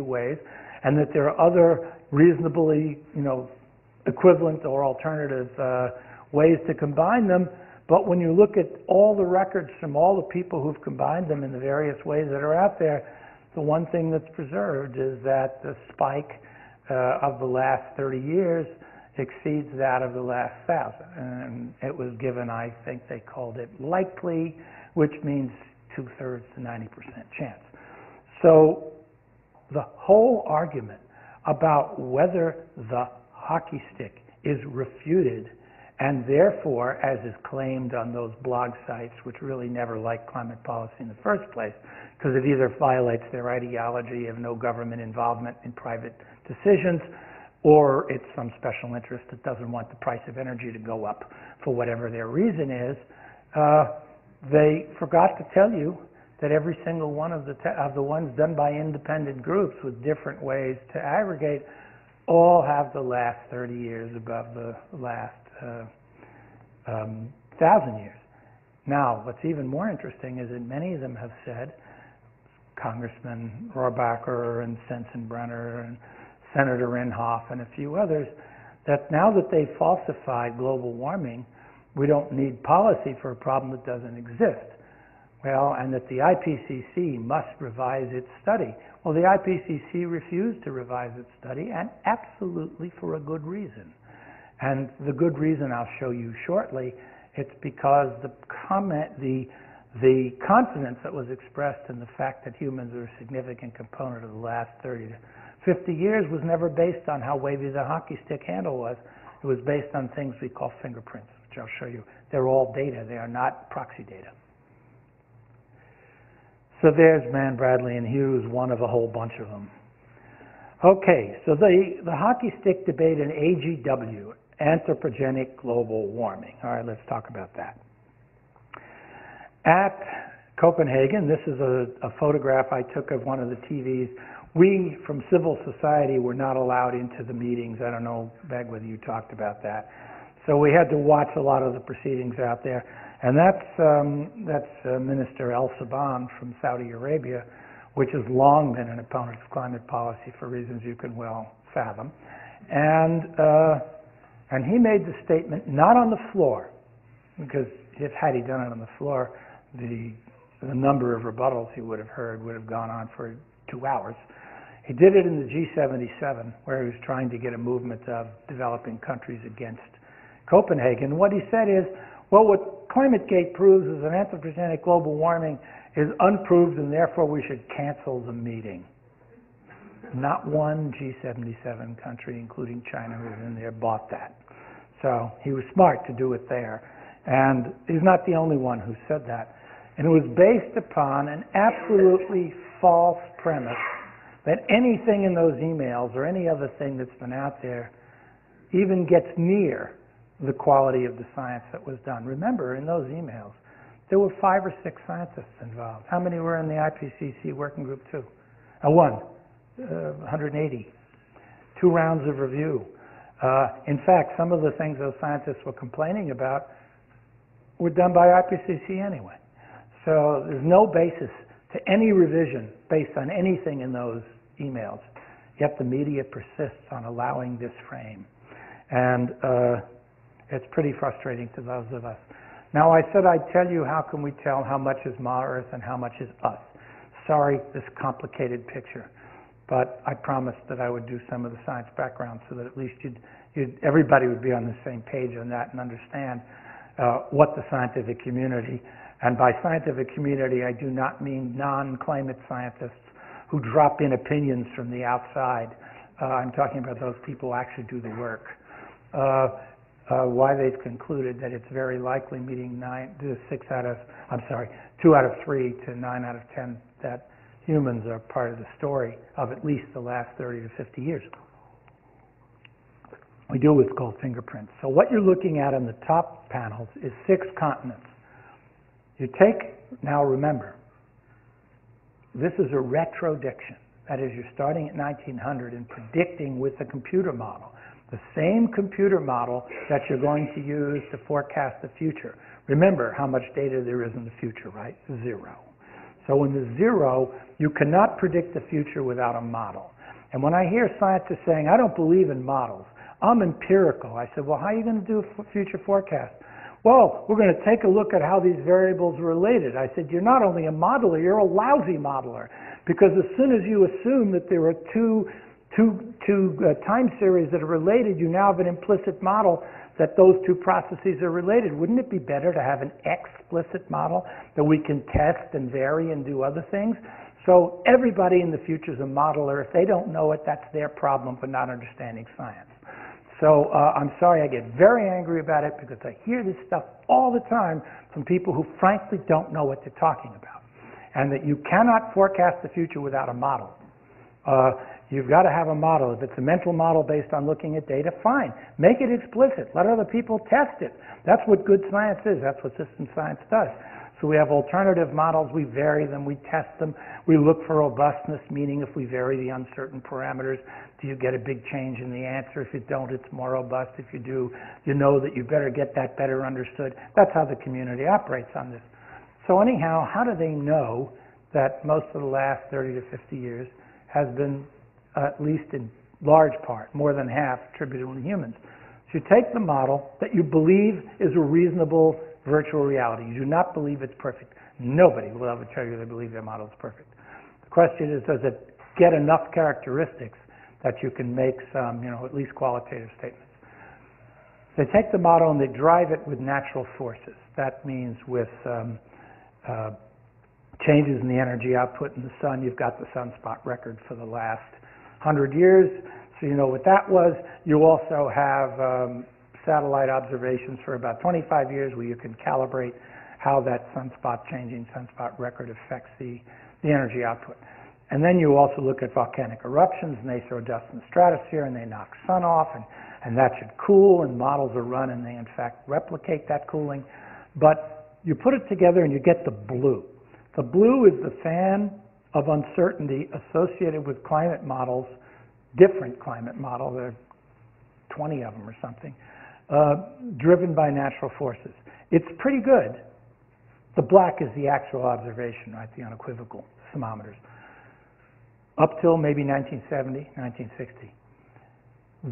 ways, and that there are other reasonably, equivalent or alternative ways to combine them. But when you look at all the records from all the people who've combined them in the various ways that are out there, the one thing that's preserved is that the spike of the last 30 years exceeds that of the last 1,000. And it was given, I think they called it likely, which means 2/3 to 90% chance. So the whole argument about whether the hockey stick is refuted, and therefore, as is claimed on those blog sites, which really never liked climate policy in the first place, because it either violates their ideology of no government involvement in private decisions, or it's some special interest that doesn't want the price of energy to go up for whatever their reason is. They forgot to tell you that every single one of the ones done by independent groups with different ways to aggregate all have the last 30 years above the last 1,000 years. Now, what's even more interesting is that many of them have said, Congressman Rohrabacher and Sensenbrenner and Senator Inhofe and a few others, that now that they've falsified global warming, we don't need policy for a problem that doesn't exist. Well, and that the IPCC must revise its study. Well, the IPCC refused to revise its study, and absolutely for a good reason. And the good reason I'll show you shortly. It's because the confidence that was expressed in the fact that humans are a significant component of the last 30 to 50 years was never based on how wavy the hockey stick handle was. It was based on things we call fingerprints, which I'll show you. They're all data. They are not proxy data. So there's Mann, Bradley, and Hughes, one of a whole bunch of them. Okay, so the hockey stick debate in AGW, anthropogenic global warming. All right, let's talk about that. At Copenhagen, this is a photograph I took of one of the TVs. We, from civil society, were not allowed into the meetings. I don't know, Meg, whether you talked about that. So we had to watch a lot of the proceedings out there. And that's Minister El Saban from Saudi Arabia, which has long been an opponent of climate policy for reasons you can well fathom. And he made the statement, not on the floor, because had he done it on the floor, the number of rebuttals he would have heard would have gone on for 2 hours. He did it in the G77, where he was trying to get a movement of developing countries against Copenhagen. What he said is, well, what ClimateGate proves is that anthropogenic global warming is unproved, and therefore we should cancel the meeting. Not one G77 country, including China, who was in there, bought that. So he was smart to do it there. And he's not the only one who said that. And it was based upon an absolutely false premise that anything in those emails or any other thing that's been out there even gets near the quality of the science that was done. Remember, in those emails, there were 5 or 6 scientists involved. How many were in the IPCC working group 2? 180. 2 rounds of review. In fact, some of the things those scientists were complaining about were done by IPCC anyway. So there's no basis to any revision based on anything in those emails. Yet the media persists on allowing this frame. And it's pretty frustrating to those of us. Now, I said I'd tell you how can we tell how much is Ma Earth and how much is us. Sorry, this complicated picture. But I promised that I would do some of the science background so that at least everybody would be on the same page on that and understand what the scientific community, and by scientific community I do not mean non-climate scientists who drop in opinions from the outside. I'm talking about those people who actually do the work. Why they've concluded that it's very likely, meeting 2 out of 3 to 9 out of 10, that humans are part of the story of at least the last 30 to 50 years. We do what's called fingerprints. So what you're looking at in the top panels is 6 continents. Now remember, this is a retrodiction. That is, you're starting at 1900 and predicting with a computer model. The same computer model that you're going to use to forecast the future. Remember how much data there is in the future, right? 0. So in the 0, you cannot predict the future without a model. And when I hear scientists saying, I don't believe in models, I'm empirical. I said, well, how are you going to do a future forecast? Well, we're going to take a look at how these variables are related. I said, you're not only a modeler, you're a lousy modeler. Because as soon as you assume that there are two time series that are related, you now have an implicit model that those 2 processes are related. Wouldn't it be better to have an explicit model that we can test and vary and do other things? So everybody in the future is a modeler. If they don't know it, that's their problem for not understanding science. So I'm sorry I get very angry about it, because I hear this stuff all the time from people who frankly don't know what they're talking about. And that you cannot forecast the future without a model. You've got to have a model. If it's a mental model based on looking at data, fine. Make it explicit. Let other people test it. That's what good science is. That's what system science does. So we have alternative models. We vary them. We test them. We look for robustness, meaning if we vary the uncertain parameters, do you get a big change in the answer? If you don't, it's more robust. If you do, you know that you better get that better understood. That's how the community operates on this. So anyhow, how do they know that most of the last 30 to 50 years has been, at least in large part, more than half, attributable to humans? So you take the model that you believe is a reasonable virtual reality. You do not believe it's perfect. Nobody will ever tell you they believe their model is perfect. The question is, does it get enough characteristics that you can make some, at least qualitative statements? They take the model and they drive it with natural forces. That means with changes in the energy output in the sun. You've got the sunspot record for the last 100 years, so you know what that was. You also have satellite observations for about 25 years where you can calibrate how that changing sunspot record affects the energy output. And then you also look at volcanic eruptions, and they throw dust in the stratosphere, and they knock sun off, and that should cool, and models are run, and they in fact replicate that cooling. But you put it together and you get the blue. The blue is the fan of uncertainty associated with climate models, different climate models, there are 20 of them or something, driven by natural forces. It's pretty good. The black is the actual observation, right, the unequivocal thermometers. Up till maybe 1970, 1960.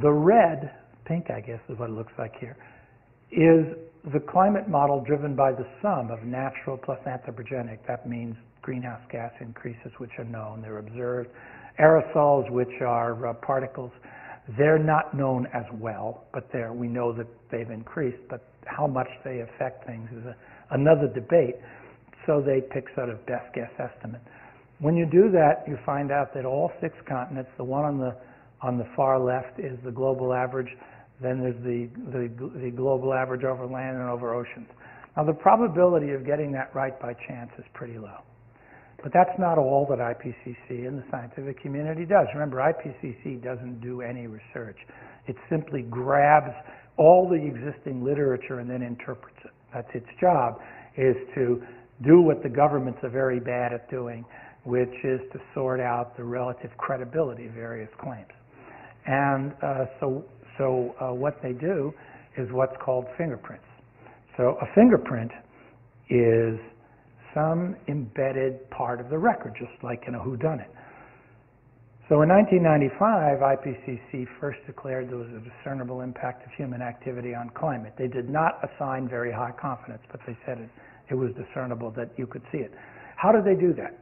The red, pink I guess is what it looks like here, is the climate model driven by the sum of natural plus anthropogenic. That means greenhouse gas increases, which are known, they're observed. Aerosols, which are particles, they're not known as well, but we know that they've increased, but how much they affect things is another debate, so they pick sort of best guess estimate. When you do that, you find out that all 6 continents, the one on the far left is the global average, then there's the global average over land and over oceans. Now the probability of getting that right by chance is pretty low. But that's not all that IPCC and the scientific community does. Remember, IPCC doesn't do any research. It simply grabs all the existing literature and then interprets it. That's its job, is to do what the governments are very bad at doing, which is to sort out the relative credibility of various claims. And so what they do is what's called fingerprints. So a fingerprint is some embedded part of the record, just like in a whodunit. So in 1995, IPCC first declared there was a discernible impact of human activity on climate. They did not assign very high confidence, but they said it was discernible, that you could see it. How did they do that?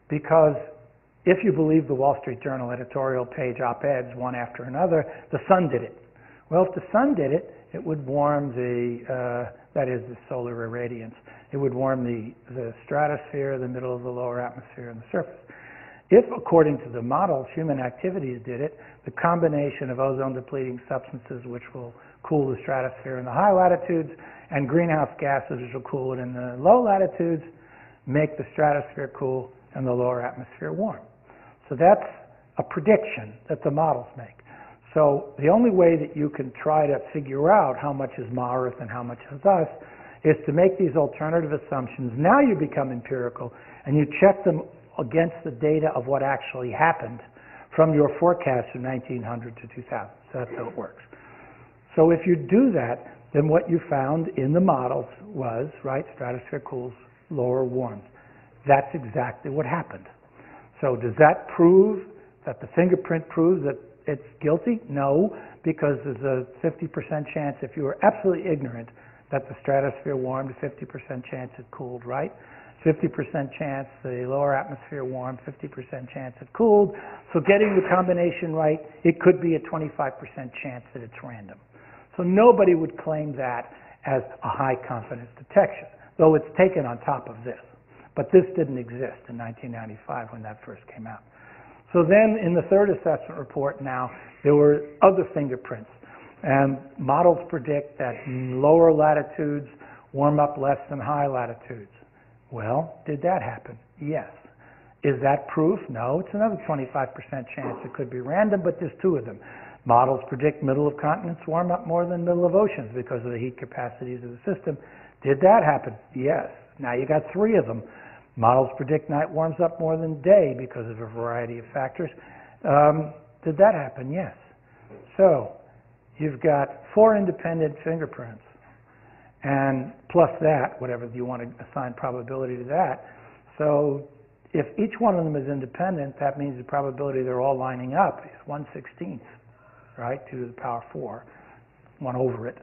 Because if you believe the Wall Street Journal editorial page op-eds one after another, the sun did it. Well, if the sun did it, it would warm that is the solar irradiance. It would warm the stratosphere, the middle of the lower atmosphere, and the surface. If, according to the models, human activities did it, the combination of ozone-depleting substances, which will cool the stratosphere in the high latitudes, and greenhouse gases, which will cool it in the low latitudes, make the stratosphere cool and the lower atmosphere warm. So that's a prediction that the models make. So the only way that you can try to figure out how much is Mars and how much is us is to make these alternative assumptions. Now you become empirical, and you check them against the data of what actually happened from your forecast from 1900 to 2000. So that's how it works. So if you do that, then what you found in the models was, right, stratosphere cools, lower warms. That's exactly what happened. So does that prove that the fingerprint proves that it's guilty? No, because there's a 50% chance, if you were absolutely ignorant, that the stratosphere warmed, 50% chance it cooled, right? 50% chance the lower atmosphere warmed, 50% chance it cooled. So getting the combination right, it could be a 25% chance that it's random. So nobody would claim that as a high confidence detection, though it's taken on top of this. But this didn't exist in 1995 when that first came out. So then in the third assessment report now, there were other fingerprints. And models predict that lower latitudes warm up less than high latitudes. Well, did that happen? Yes. Is that proof? No, it's another 25% chance it could be random, but there's 2 of them. Models predict middle of continents warm up more than middle of oceans because of the heat capacities of the system. Did that happen? Yes. Now you got 3 of them. Models predict night warms up more than day because of a variety of factors. Did that happen? Yes. So you've got 4 independent fingerprints, and plus that, whatever you want to assign probability to that. So if each one of them is independent, that means the probability they're all lining up is 1/16, right, to the power 4. went over it.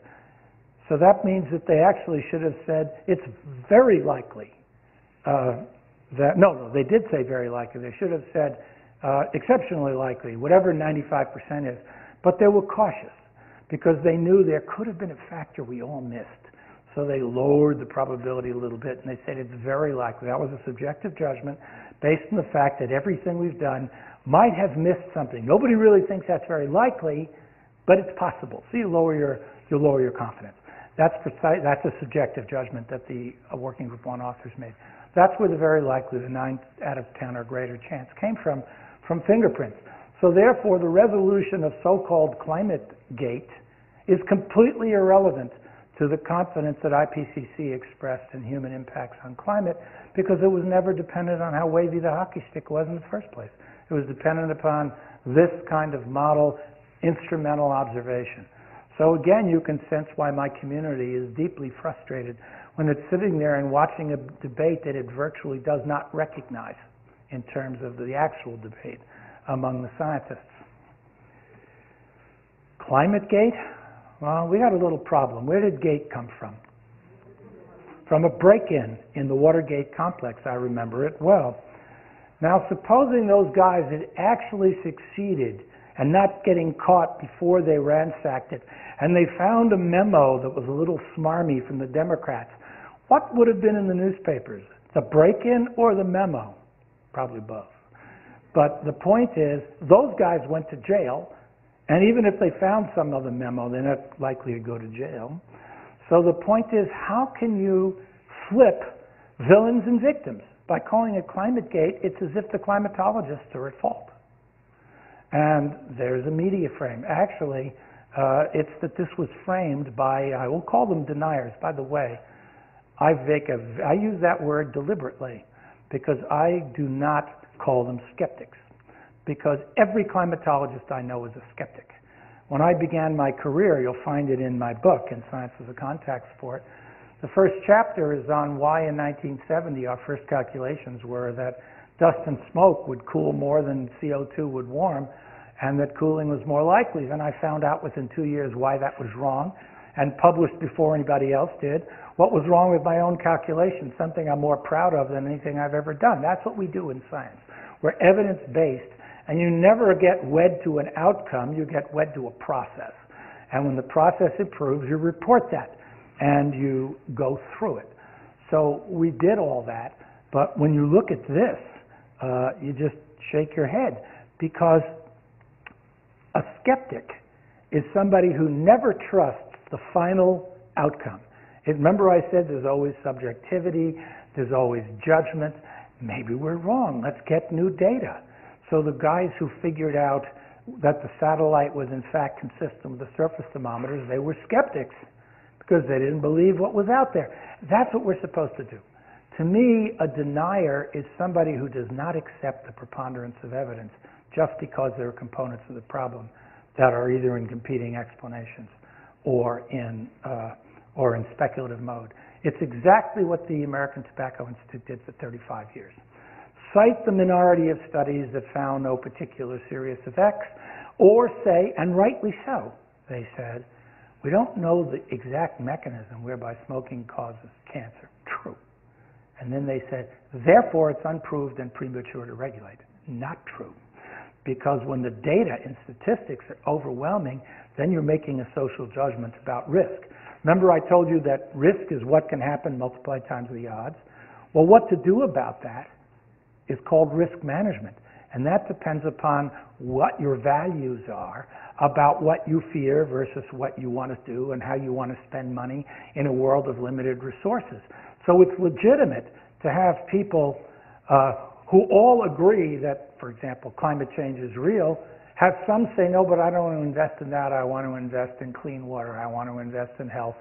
So that means that they actually should have said it's very likely no, they did say very likely. They should have said exceptionally likely, whatever 95% is. But they were cautious because they knew there could have been a factor we all missed. So they lowered the probability a little bit and they said it's very likely. That was a subjective judgment based on the fact that everything we've done might have missed something. Nobody really thinks that's very likely, but it's possible. So you lower your confidence. That's a subjective judgment that the Working Group 1 authors made. That's where the very likely, the 9 out of 10 or greater chance came from fingerprints. So therefore, the resolution of so-called climate gate is completely irrelevant to the confidence that IPCC expressed in human impacts on climate, because it was never dependent on how wavy the hockey stick was in the first place. It was dependent upon this kind of model, instrumental observation. So again, you can sense why my community is deeply frustrated when it's sitting there and watching a debate that it virtually does not recognize in terms of the actual debate among the scientists. Climate gate? Well, we got a little problem. Where did gate come from? From a break-in in the Watergate complex. I remember it well. Now, supposing those guys had actually succeeded and not getting caught before they ransacked it, and they found a memo that was a little smarmy from the Democrats, what would have been in the newspapers? The break-in or the memo? Probably both. But the point is, those guys went to jail, and even if they found some other memo, they're not likely to go to jail. So the point is, how can you flip villains and victims? By calling it climate gate, it's as if the climatologists are at fault. And there's a media frame. Actually, it's that this was framed by, I will call them deniers. By the way, I use that word deliberately because I do not call them skeptics, because every climatologist I know is a skeptic. When I began my career, you'll find it in my book, In Science as a Contact Sport, the first chapter is on why in 1970 our first calculations were that dust and smoke would cool more than CO2 would warm, and that cooling was more likely. Then I found out within 2 years why that was wrong, and published before anybody else did what was wrong with my own calculations, something I'm more proud of than anything I've ever done. That's what we do in science. We're evidence-based, and you never get wed to an outcome, you get wed to a process. And when the process improves, you report that, and you go through it. So we did all that, but when you look at this, you just shake your head, because a skeptic is somebody who never trusts the final outcome. Remember I said there's always subjectivity, there's always judgment. Maybe we're wrong, let's get new data. So the guys who figured out that the satellite was in fact consistent with the surface thermometers, they were skeptics because they didn't believe what was out there. That's what we're supposed to do. To me, a denier is somebody who does not accept the preponderance of evidence just because there are components of the problem that are either in competing explanations or in speculative mode. It's exactly what the American Tobacco Institute did for 35 years. Cite the minority of studies that found no particular serious effects, or say, and rightly so, they said, we don't know the exact mechanism whereby smoking causes cancer. True. And then they said, therefore it's unproved and premature to regulate. Not true. Because when the data and statistics are overwhelming, then you're making a social judgment about risk. Remember I told you that risk is what can happen multiplied times the odds? Well, what to do about that is called risk management. And that depends upon what your values are about what you fear versus what you want to do and how you want to spend money in a world of limited resources. So it's legitimate to have people who all agree that, for example, climate change is real, have some say, no, but I don't want to invest in that. I want to invest in clean water. I want to invest in health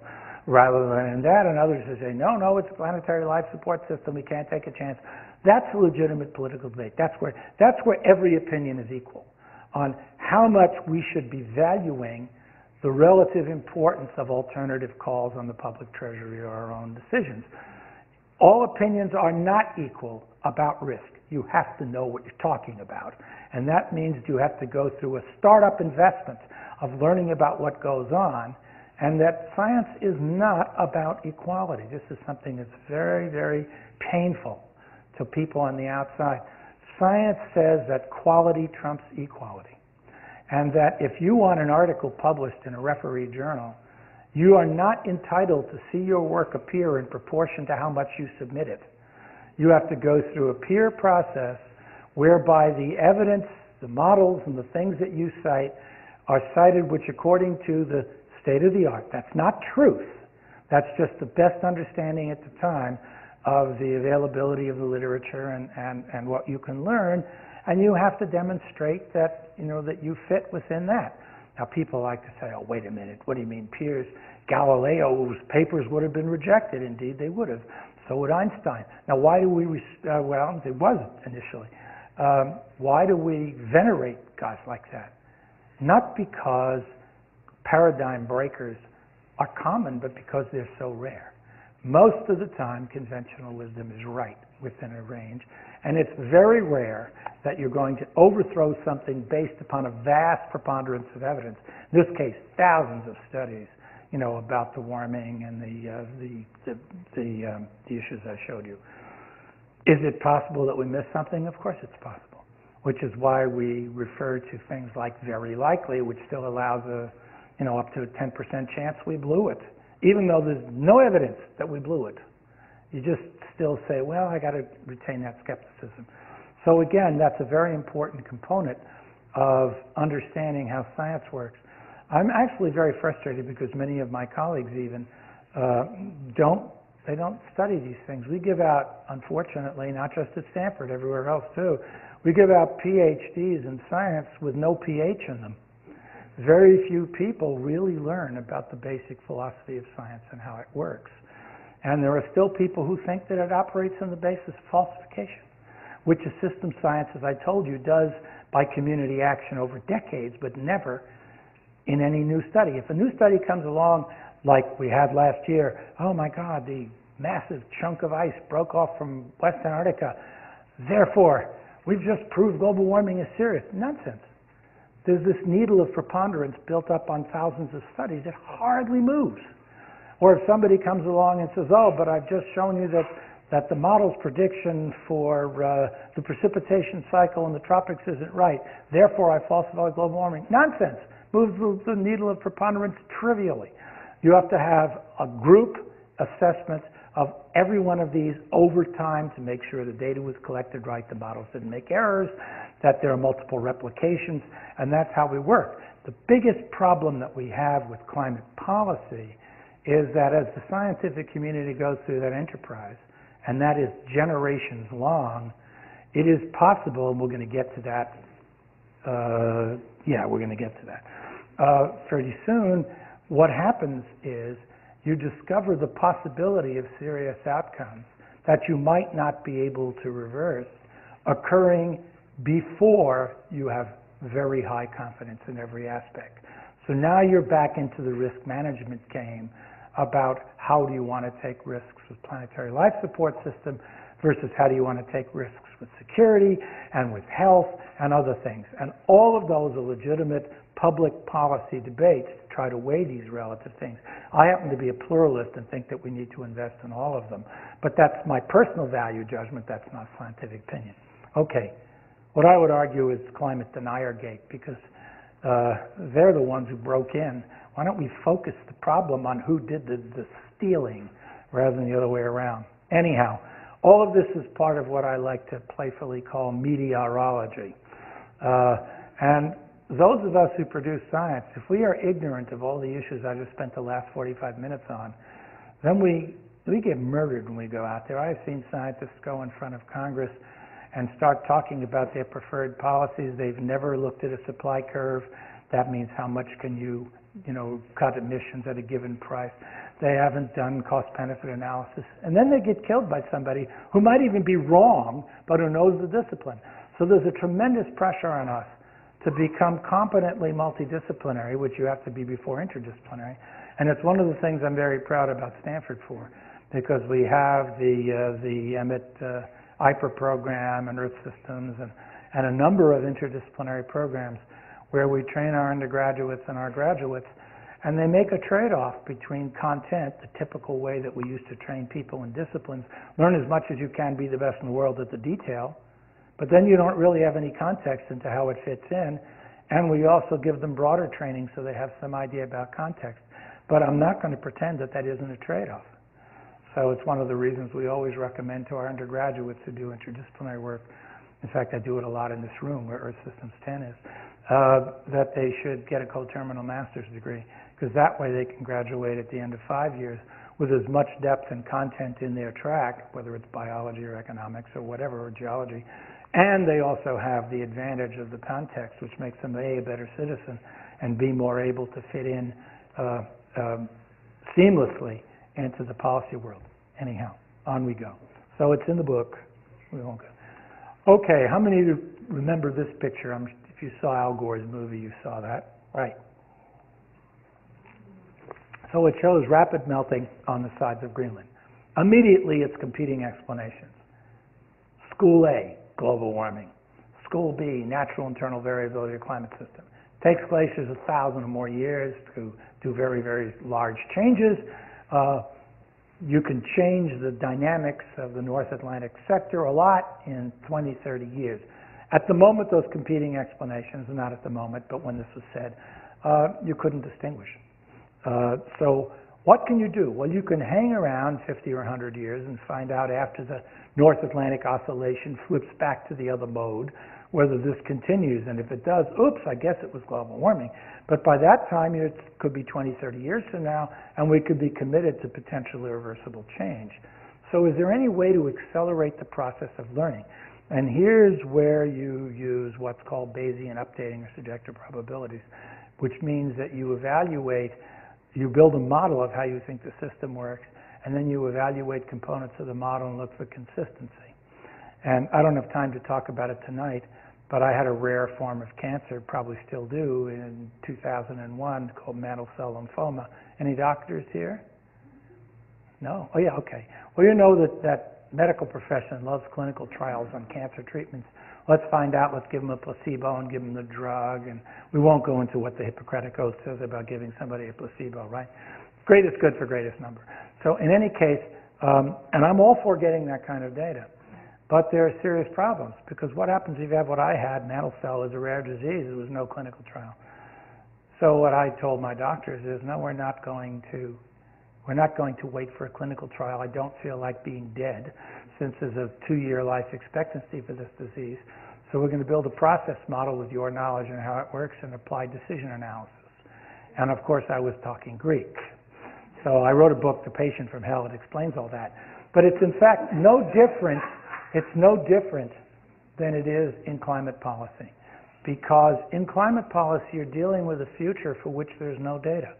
rather than in that. And others who say, no, it's a planetary life support system. We can't take a chance. That's a legitimate political debate. That's where every opinion is equal on how much we should be valuing the relative importance of alternative calls on the public treasury or our own decisions. All opinions are not equal about risk. You have to know what you're talking about. And that means you have to go through a startup investment of learning about what goes on and that science is not about equality. This is something that's very, very painful to people on the outside. Science says that quality trumps equality, and that if you want an article published in a refereed journal, you are not entitled to see your work appear in proportion to how much you submit it. You have to go through a peer process whereby the evidence, the models, and the things that you cite are cited which according to the state of the art. That's not truth. That's just the best understanding at the time of the availability of the literature and what you can learn, and you have to demonstrate that, that you fit within that. Now, people like to say, oh, wait a minute, what do you mean peers? Galileo's papers would have been rejected. Indeed, they would have. So would Einstein. Now, why do we, well, it wasn't initially. Why do we venerate guys like that? Not because paradigm breakers are common, but because they're so rare. Most of the time, conventional wisdom is right within a range, and it's very rare that you're going to overthrow something based upon a vast preponderance of evidence. In this case, thousands of studies, about the warming and the issues I showed you. Is it possible that we missed something? Of course it's possible, which is why we refer to things like very likely, which still allows up to a 10% chance we blew it, even though there's no evidence that we blew it. You just still say, well, I got to retain that skepticism. So again, that's a very important component of understanding how science works. I'm actually very frustrated because many of my colleagues even don't study these things. We give out, unfortunately, not just at Stanford, everywhere else too, we give out PhDs in science with no PH in them. Very few people really learn about the basic philosophy of science and how it works. And there are still people who think that it operates on the basis of falsification, which is system science, as I told you, does by community action over decades, but never in any new study. If a new study comes along, like we had last year, oh my God, the massive chunk of ice broke off from West Antarctica, therefore, we've just proved global warming is serious. Nonsense. There's this needle of preponderance built up on thousands of studies. It hardly moves. Or if somebody comes along and says, oh, but I've just shown you that the model's prediction for the precipitation cycle in the tropics isn't right, therefore I falsify global warming. Nonsense. Moves the needle of preponderance trivially. You have to have a group assessment of every one of these over time to make sure the data was collected right, the models didn't make errors, that there are multiple replications, and that's how we work. The biggest problem that we have with climate policy is that as the scientific community goes through that enterprise, and that is generations long, it is possible, and we're going to get to that, we're going to get to that. Pretty soon, what happens is you discover the possibility of serious outcomes that you might not be able to reverse occurring before you have very high confidence in every aspect. So now you're back into the risk management game about how do you want to take risks with planetary life support system versus how do you want to take risks with security and with health and other things. And all of those are legitimate public policy debates to try to weigh these relative things. I happen to be a pluralist and think that we need to invest in all of them. But that's my personal value judgment. That's not scientific opinion. Okay. What I would argue is climate denier gate, because they're the ones who broke in. Why don't we focus the problem on who did the stealing rather than the other way around? Anyhow, all of this is part of what I like to playfully call meteorology. And those of us who produce science, if we are ignorant of all the issues I just spent the last 45 minutes on, then we get murdered when we go out there. I've seen scientists go in front of Congress and start talking about their preferred policies. They've never looked at a supply curve. That means how much can you cut emissions at a given price. They haven't done cost-benefit analysis. And then they get killed by somebody who might even be wrong, but who knows the discipline. So there's a tremendous pressure on us to become competently multidisciplinary, which you have to be before interdisciplinary. And it's one of the things I'm very proud about Stanford for, because we have the Emmett IPER program and Earth Systems and a number of interdisciplinary programs where we train our undergraduates and our graduates, And they make a trade-off between content, the typical way that we used to train people in disciplines, learn as much as you can, be the best in the world at the detail, but then you don't really have any context into how it fits in, and we also give them broader training so they have some idea about context. But I'm not going to pretend that that isn't a trade-off. So it's one of the reasons we always recommend to our undergraduates who do interdisciplinary work, in fact I do it a lot in this room where Earth Systems 10 is, that they should get a coterminal master's degree, because that way they can graduate at the end of 5 years with as much depth and content in their track, whether it's biology or economics or whatever, or geology, and they also have the advantage of the context, which makes them A, a better citizen, and B, more able to fit in seamlessly into the policy world. Anyhow, on we go. So it's in the book. We won't go. Okay, how many of you remember this picture? If you saw Al Gore's movie, you saw that, right? So it shows rapid melting on the sides of Greenland. Immediately, it's competing explanations. School A, global warming. School B, natural internal variability of climate system. Takes glaciers 1,000 or more years to do very, very large changes. You can change the dynamics of the North Atlantic sector a lot in 20, 30 years. At the moment, those competing explanations, not at the moment, but when this was said, you couldn't distinguish. So what can you do? Well, you can hang around 50 or 100 years and find out after the North Atlantic oscillation flips back to the other mode, whether this continues. And if it does, oops, I guess it was global warming. But by that time, it could be 20, 30 years from now, and we could be committed to potentially irreversible change. So is there any way to accelerate the process of learning? And here's where you use what's called Bayesian updating or subjective probabilities, which means that you evaluate, you build a model of how you think the system works, and then you evaluate components of the model and look for consistency. And I don't have time to talk about it tonight, but I had a rare form of cancer, probably still do, in 2001 called mantle cell lymphoma. Any doctors here? No? Oh yeah, okay. Well, you know that medical profession loves clinical trials on cancer treatments. Let's find out, let's give them a placebo and give them the drug, and we won't go into what the Hippocratic Oath says about giving somebody a placebo, right? Greatest good for greatest number. So in any case, and I'm all for getting that kind of data, but there are serious problems, because what happens if you have what I had, mantle cell is a rare disease, there was no clinical trial. So what I told my doctors is, no, we're not going to wait for a clinical trial. I don't feel like being dead, since there's a 2-year life expectancy for this disease. So we're going to build a process model with your knowledge and how it works and apply decision analysis. And of course I was talking Greek. So I wrote a book, The Patient from Hell. It explains all that. But it's in fact no different than it is in climate policy. Because in climate policy, you're dealing with a future for which there's no data.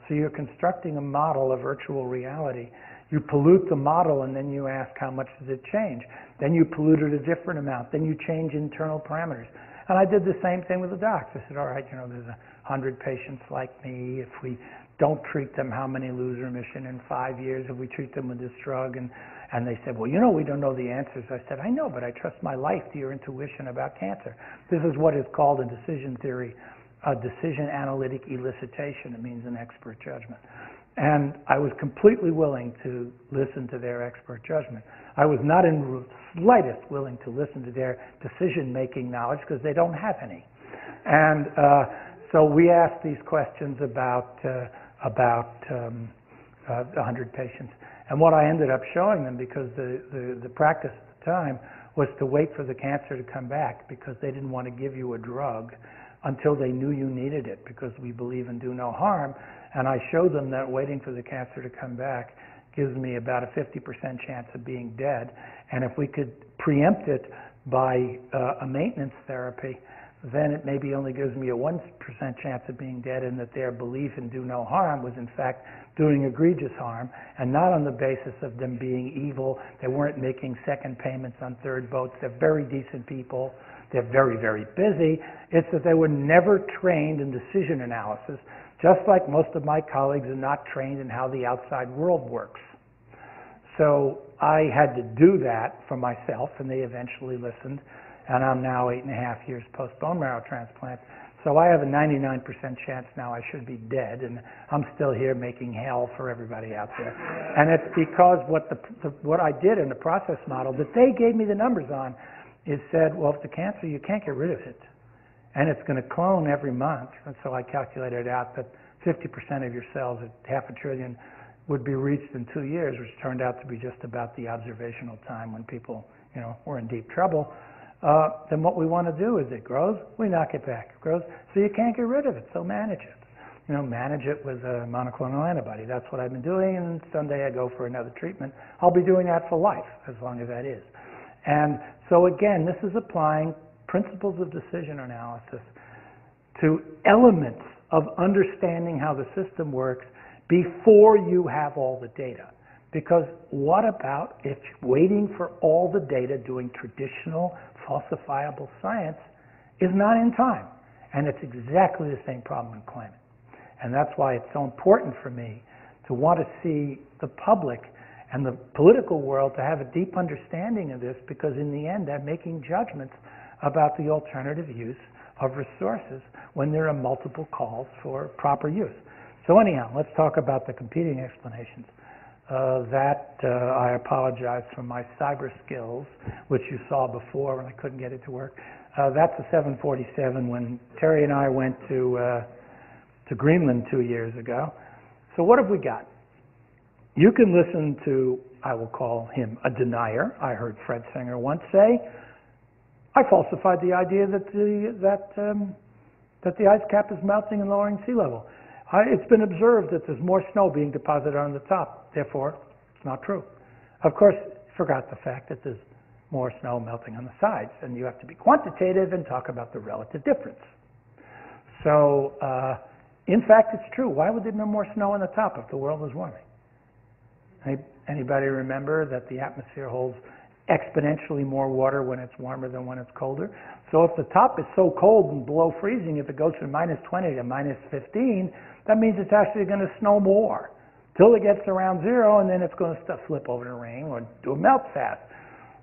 So you're constructing a model of virtual reality. You pollute the model, and then you ask, how much does it change? Then you pollute it a different amount. Then you change internal parameters. And I did the same thing with the docs. I said, all right, there's 100 patients like me. If we don't treat them, how many lose remission in 5 years if we treat them with this drug? And they said, well, we don't know the answers. I said, I know, but I trust my life to your intuition about cancer. This is what is called in decision theory a decision analytic elicitation. It means an expert judgment. And I was completely willing to listen to their expert judgment. I was not in the slightest willing to listen to their decision-making knowledge, because they don't have any. And so we asked these questions about 100 patients. And what I ended up showing them, because the practice at the time was to wait for the cancer to come back, because they didn't want to give you a drug until they knew you needed it, because we believe in do no harm. And I showed them that waiting for the cancer to come back gives me about a 50% chance of being dead. And if we could preempt it by a maintenance therapy, then it maybe only gives me a 1% chance of being dead, and that their belief in do no harm was in fact doing egregious harm, and not on the basis of them being evil. They weren't making second payments on third boats. They're very decent people. They're very, very busy. It's that they were never trained in decision analysis, just like most of my colleagues are not trained in how the outside world works. So I had to do that for myself, and they eventually listened. And I'm now 8.5 years post bone marrow transplant. So I have a 99% chance now I should be dead, and I'm still here making hell for everybody out there. And it's because what I did in the process model that they gave me the numbers on is said, well, if the cancer, you can't get rid of it. And it's going to clone every month. And so I calculated out that 50% of your cells at 500 billion would be reached in 2 years, which turned out to be just about the observational time when people, were in deep trouble. Then what we want to do is it grows, we knock it back. It grows, so you can't get rid of it, so manage it. Manage it with a monoclonal antibody. That's what I've been doing, and someday I go for another treatment. I'll be doing that for life, as long as that is. And so again, this is applying principles of decision analysis to elements of understanding how the system works before you have all the data. Because what about if waiting for all the data doing traditional falsifiable science is not in time? And it's exactly the same problem in climate. And that's why it's so important for me to want to see the public and the political world to have a deep understanding of this, because in the end they're making judgments about the alternative use of resources when there are multiple calls for proper use. So anyhow, let's talk about the competing explanations. I apologize for my cyber skills, which you saw before when I couldn't get it to work. That's a 747 when Terry and I went to Greenland 2 years ago. So what have we got? You can listen to, I will call him a denier. I heard Fred Singer once say, I falsified the idea that the ice cap is melting and lowering sea level. It's been observed that there's more snow being deposited on the top. Therefore, it's not true. Of course, forgot the fact that there's more snow melting on the sides, and you have to be quantitative and talk about the relative difference. So, in fact, it's true. Why would there be no more snow on the top if the world was warming? Anybody remember that the atmosphere holds exponentially more water when it's warmer than when it's colder? So if the top is so cold and below freezing, if it goes from -20 to -15, that means it's actually going to snow more till it gets around zero, and then it's going to flip over to rain or do a melt fast.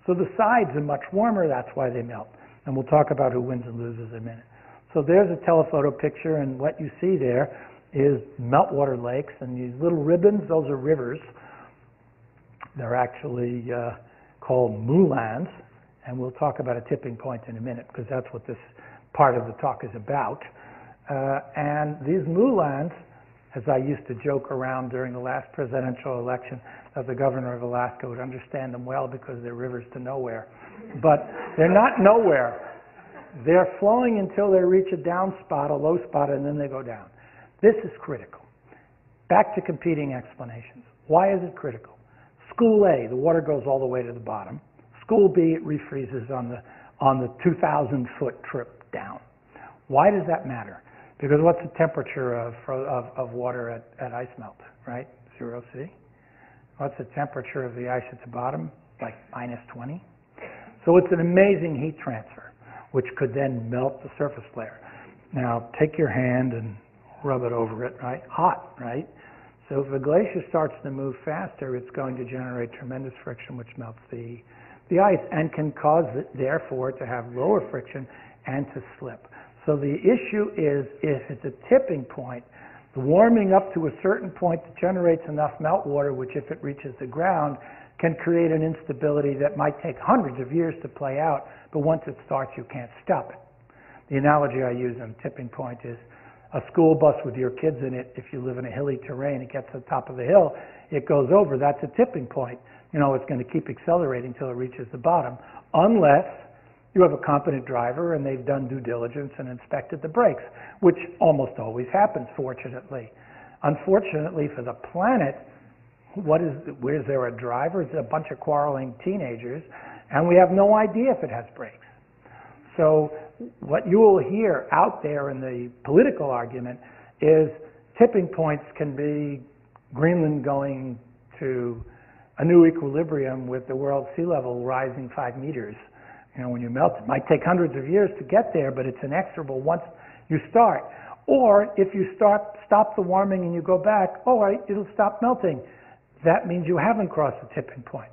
So the sides are much warmer, that's why they melt. And we'll talk about who wins and loses in a minute. So there's a telephoto picture, and what you see there is meltwater lakes, and these little ribbons, those are rivers. They're actually called moulins, and we'll talk about a tipping point in a minute, because that's what this part of the talk is about. And these moulins, as I used to joke around during the last presidential election, that the governor of Alaska would understand them well because they're rivers to nowhere. But they're not nowhere. They're flowing until they reach a down spot, a low spot, and then they go down. This is critical. Back to competing explanations. Why is it critical? School A, the water goes all the way to the bottom. School B, it refreezes on the 2,000-foot trip down. Why does that matter? Because what's the temperature of water at ice melt, right? 0 C. What's the temperature of the ice at the bottom? Like -20. So it's an amazing heat transfer, which could then melt the surface layer. Now, take your hand and rub it over it, right? Hot, right? So if a glacier starts to move faster, it's going to generate tremendous friction, which melts the ice and can cause it, therefore, to have lower friction and to slip. So the issue is, if it's a tipping point, the warming up to a certain point that generates enough meltwater, which if it reaches the ground, can create an instability that might take hundreds of years to play out, but once it starts, you can't stop it. The analogy I use on tipping point is a school bus with your kids in it. If you live in a hilly terrain, it gets to the top of the hill, it goes over. That's a tipping point. It's going to keep accelerating until it reaches the bottom, unless you have a competent driver and they've done due diligence and inspected the brakes, which almost always happens, fortunately. Unfortunately for the planet, where's there a driver? It's a bunch of quarreling teenagers, and we have no idea if it has brakes. So what you will hear out there in the political argument is tipping points can be Greenland going to a new equilibrium with the world sea level rising 5 meters. When you melt, it might take hundreds of years to get there, but it's inexorable once you start. Or if you stop the warming and you go back, all right, it'll stop melting. That means you haven't crossed the tipping point.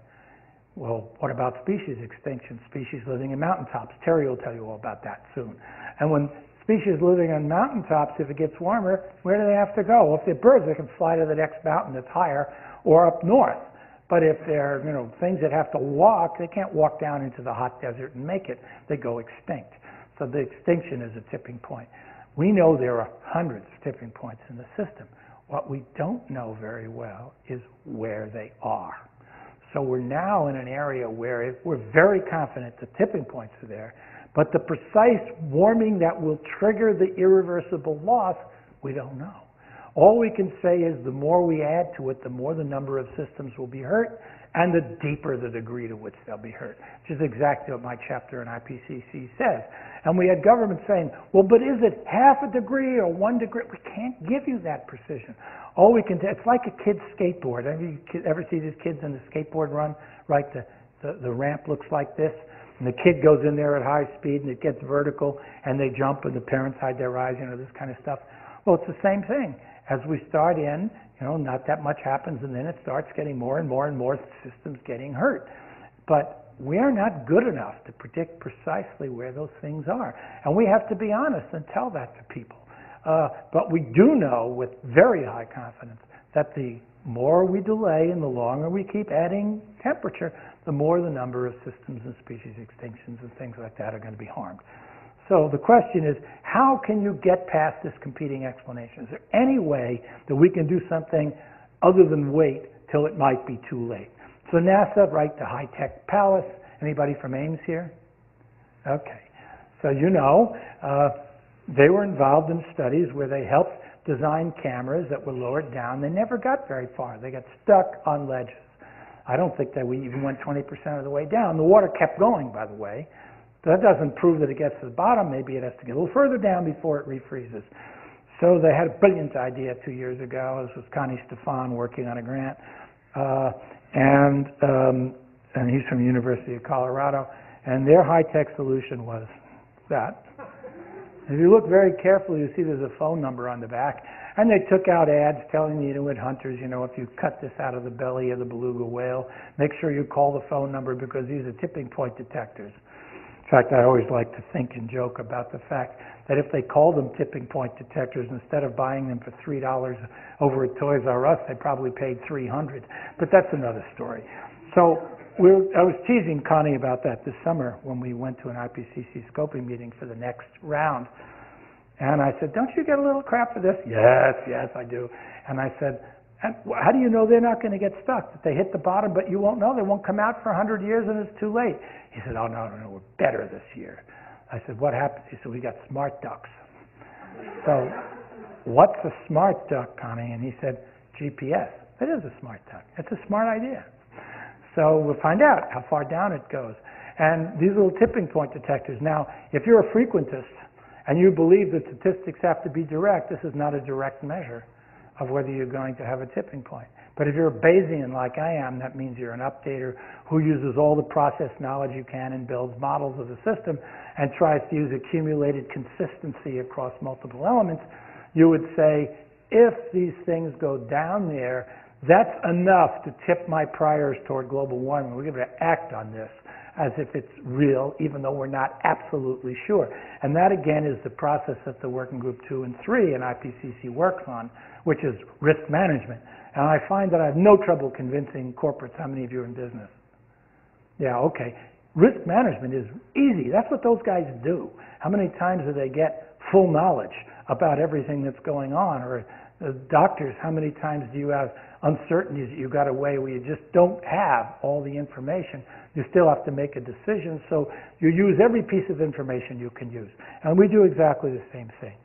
Well, what about species extinction? Species living in mountaintops. Terry will tell you all about that soon. And when Species living on mountaintops, if it gets warmer, where do they have to go? Well, if they're birds, they can fly to the next mountain that's higher or up north. But if they're, things that have to walk, they can't walk down into the hot desert and make it. They go extinct. So the extinction is a tipping point. We know there are hundreds of tipping points in the system. What we don't know very well is where they are. So we're now in an area where we're very confident the tipping points are there, but the precise warming that will trigger the irreversible loss, we don't know. All we can say is the more we add to it, the more the number of systems will be hurt, and the deeper the degree to which they'll be hurt, which is exactly what my chapter in IPCC says. And we had government saying, well, but is it half a degree or 1 degree? We can't give you that precision. All we can do, it's like a kid's skateboard. Ever see these kids in the skateboard run? Right, the ramp looks like this, and the kid goes in there at high speed, and it gets vertical, and they jump, and the parents hide their eyes, this kind of stuff. Well, it's the same thing. As we start in, not that much happens, and then it starts getting more and more and more systems getting hurt. But we are not good enough to predict precisely where those things are. And we have to be honest and tell that to people. But we do know with very high confidence that the more we delay and the longer we keep adding temperature, the more the number of systems and species extinctions and things like that are going to be harmed. So the question is, how can you get past this competing explanation? Is there any way that we can do something other than wait till it might be too late? So NASA, right, the high-tech palace. Anybody from Ames here? Okay. So they were involved in studies where they helped design cameras that were lowered down. They never got very far. They got stuck on ledges. I don't think that we even went 20% of the way down. The water kept going, by the way. That doesn't prove that it gets to the bottom. Maybe it has to get a little further down before it refreezes. So they had a brilliant idea 2 years ago. This was Connie Stefan working on a grant. And he's from the University of Colorado. And their high-tech solution was that. If you look very carefully, you see there's a phone number on the back. And they took out ads telling the Inuit hunters, if you cut this out of the belly of the beluga whale, make sure you call the phone number because these are tipping point detectors. In fact, I always like to think and joke about the fact that if they called them tipping point detectors, instead of buying them for $3 over at Toys R Us, they probably paid $300. But that's another story. So I was teasing Connie about that this summer when we went to an IPCC scoping meeting for the next round. And I said, don't you get a little crap for this? Yes, I do. And I said, how do you know they're not going to get stuck? That they hit the bottom, but you won't know. They won't come out for 100 years and it's too late. He said, oh, no, we're better this year. I said, what happened? He said, we got smart ducks. So what's a smart duck, Connie? And he said, GPS. It is a smart duck. It's a smart idea. So we'll find out how far down it goes. And these little tipping point detectors. Now, if you're a frequentist and you believe that statistics have to be direct, this is not a direct measure of whether you're going to have a tipping point. But if you're a Bayesian like I am, that means you're an updater who uses all the process knowledge you can and builds models of the system and tries to use accumulated consistency across multiple elements, you would say, if these things go down there, that's enough to tip my priors toward global warming. We're going to act on this as if it's real, even though we're not absolutely sure. And that, again, is the process that the Working Group 2 and 3 in IPCC works on, which is risk management. And I find that I have no trouble convincing corporates. How many of you are in business? Yeah, okay. Risk management is easy. That's what those guys do. How many times do they get full knowledge about everything that's going on? Or doctors, how many times do you have uncertainties that you got away where you just don't have all the information? You still have to make a decision, so you use every piece of information you can use. And we do exactly the same thing.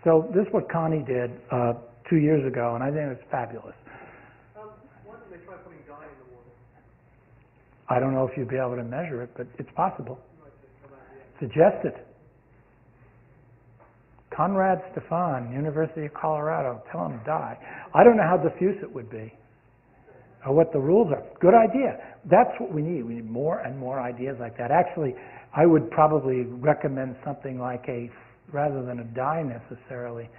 So this is what Connie did 2 years ago, and I think it's fabulous. Why don't they try putting dye in the water? I don't know if you'd be able to measure it, but it's possible. Suggest it. Conrad Stefan, University of Colorado, tell him dye. I don't know how diffuse it would be or what the rules are. Good idea. That's what we need. We need more and more ideas like that. Actually, I would probably recommend something like rather than a dye necessarily,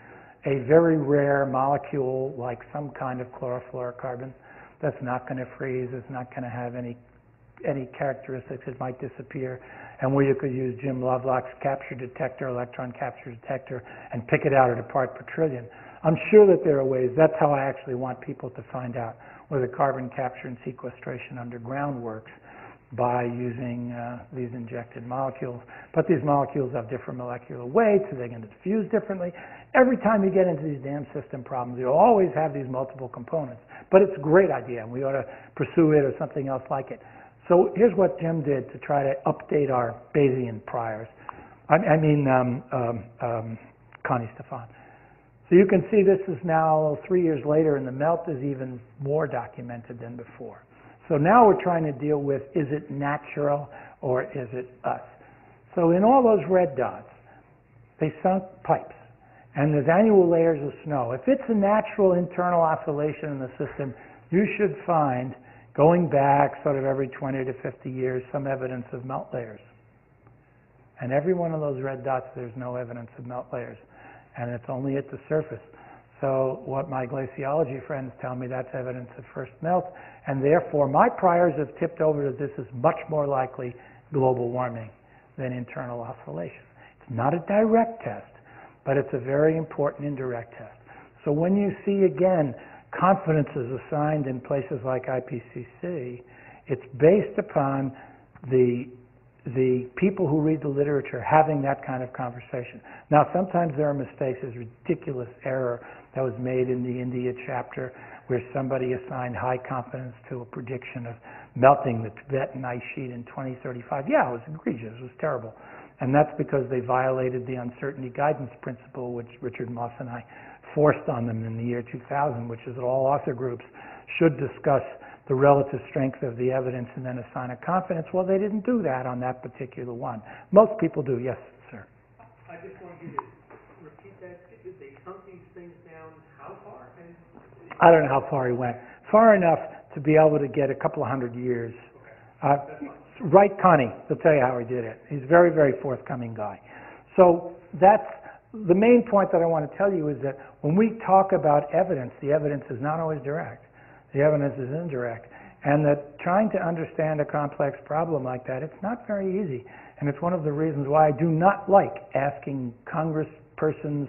a very rare molecule like some kind of chlorofluorocarbon that's not going to freeze, it's not going to have any characteristics, it might disappear. and where you could use Jim Lovelock's capture detector, electron capture detector, and pick it out at a part per trillion. I'm sure that there are ways. That's how I actually want people to find out whether carbon capture and sequestration underground works, by using these injected molecules. But these molecules have different molecular weights, so they're going to diffuse differently. Every time you get into these damn system problems, you'll always have these multiple components. But it's a great idea, and we ought to pursue it or something else like it. So here's what Jim did to try to update our Bayesian priors. Connie Stefan. So you can see this is now 3 years later, and the melt is even more documented than before. So now we're trying to deal with, is it natural or is it us? So in all those red dots, they sunk pipes, and there's annual layers of snow. If it's a natural internal oscillation in the system, you should find, going back sort of every 20 to 50 years, some evidence of melt layers. And every one of those red dots, there's no evidence of melt layers. And it's only at the surface. So what my glaciology friends tell me, that's evidence of first melt. And therefore, my priors have tipped over to this is much more likely global warming than internal oscillation. It's not a direct test, but it's a very important indirect test. So when you see, again, confidence is assigned in places like IPCC, it's based upon the people who read the literature having that kind of conversation. Now, sometimes there are mistakes. There's ridiculous error that was made in the India chapter where somebody assigned high confidence to a prediction of melting the Tibetan ice sheet in 2035. Yeah, it was egregious. It was terrible. And that's because they violated the uncertainty guidance principle, which Richard Moss and I forced on them in the year 2000, which is that all author groups should discuss the relative strength of the evidence and then assign a confidence. Well, they didn't do that on that particular one. Most people do. Yes, sir. I just want you to repeat that. Did they sunk these things down how far? I don't know how far he went. Far enough to be able to get a couple of 100 years. Right, Connie. He'll tell you how he did it. He's a very, very forthcoming guy. So that's the main point that I want to tell you is that when we talk about evidence, the evidence is not always direct. The evidence is indirect. And that trying to understand a complex problem like that, it's not very easy. And it's one of the reasons why I do not like asking congresspersons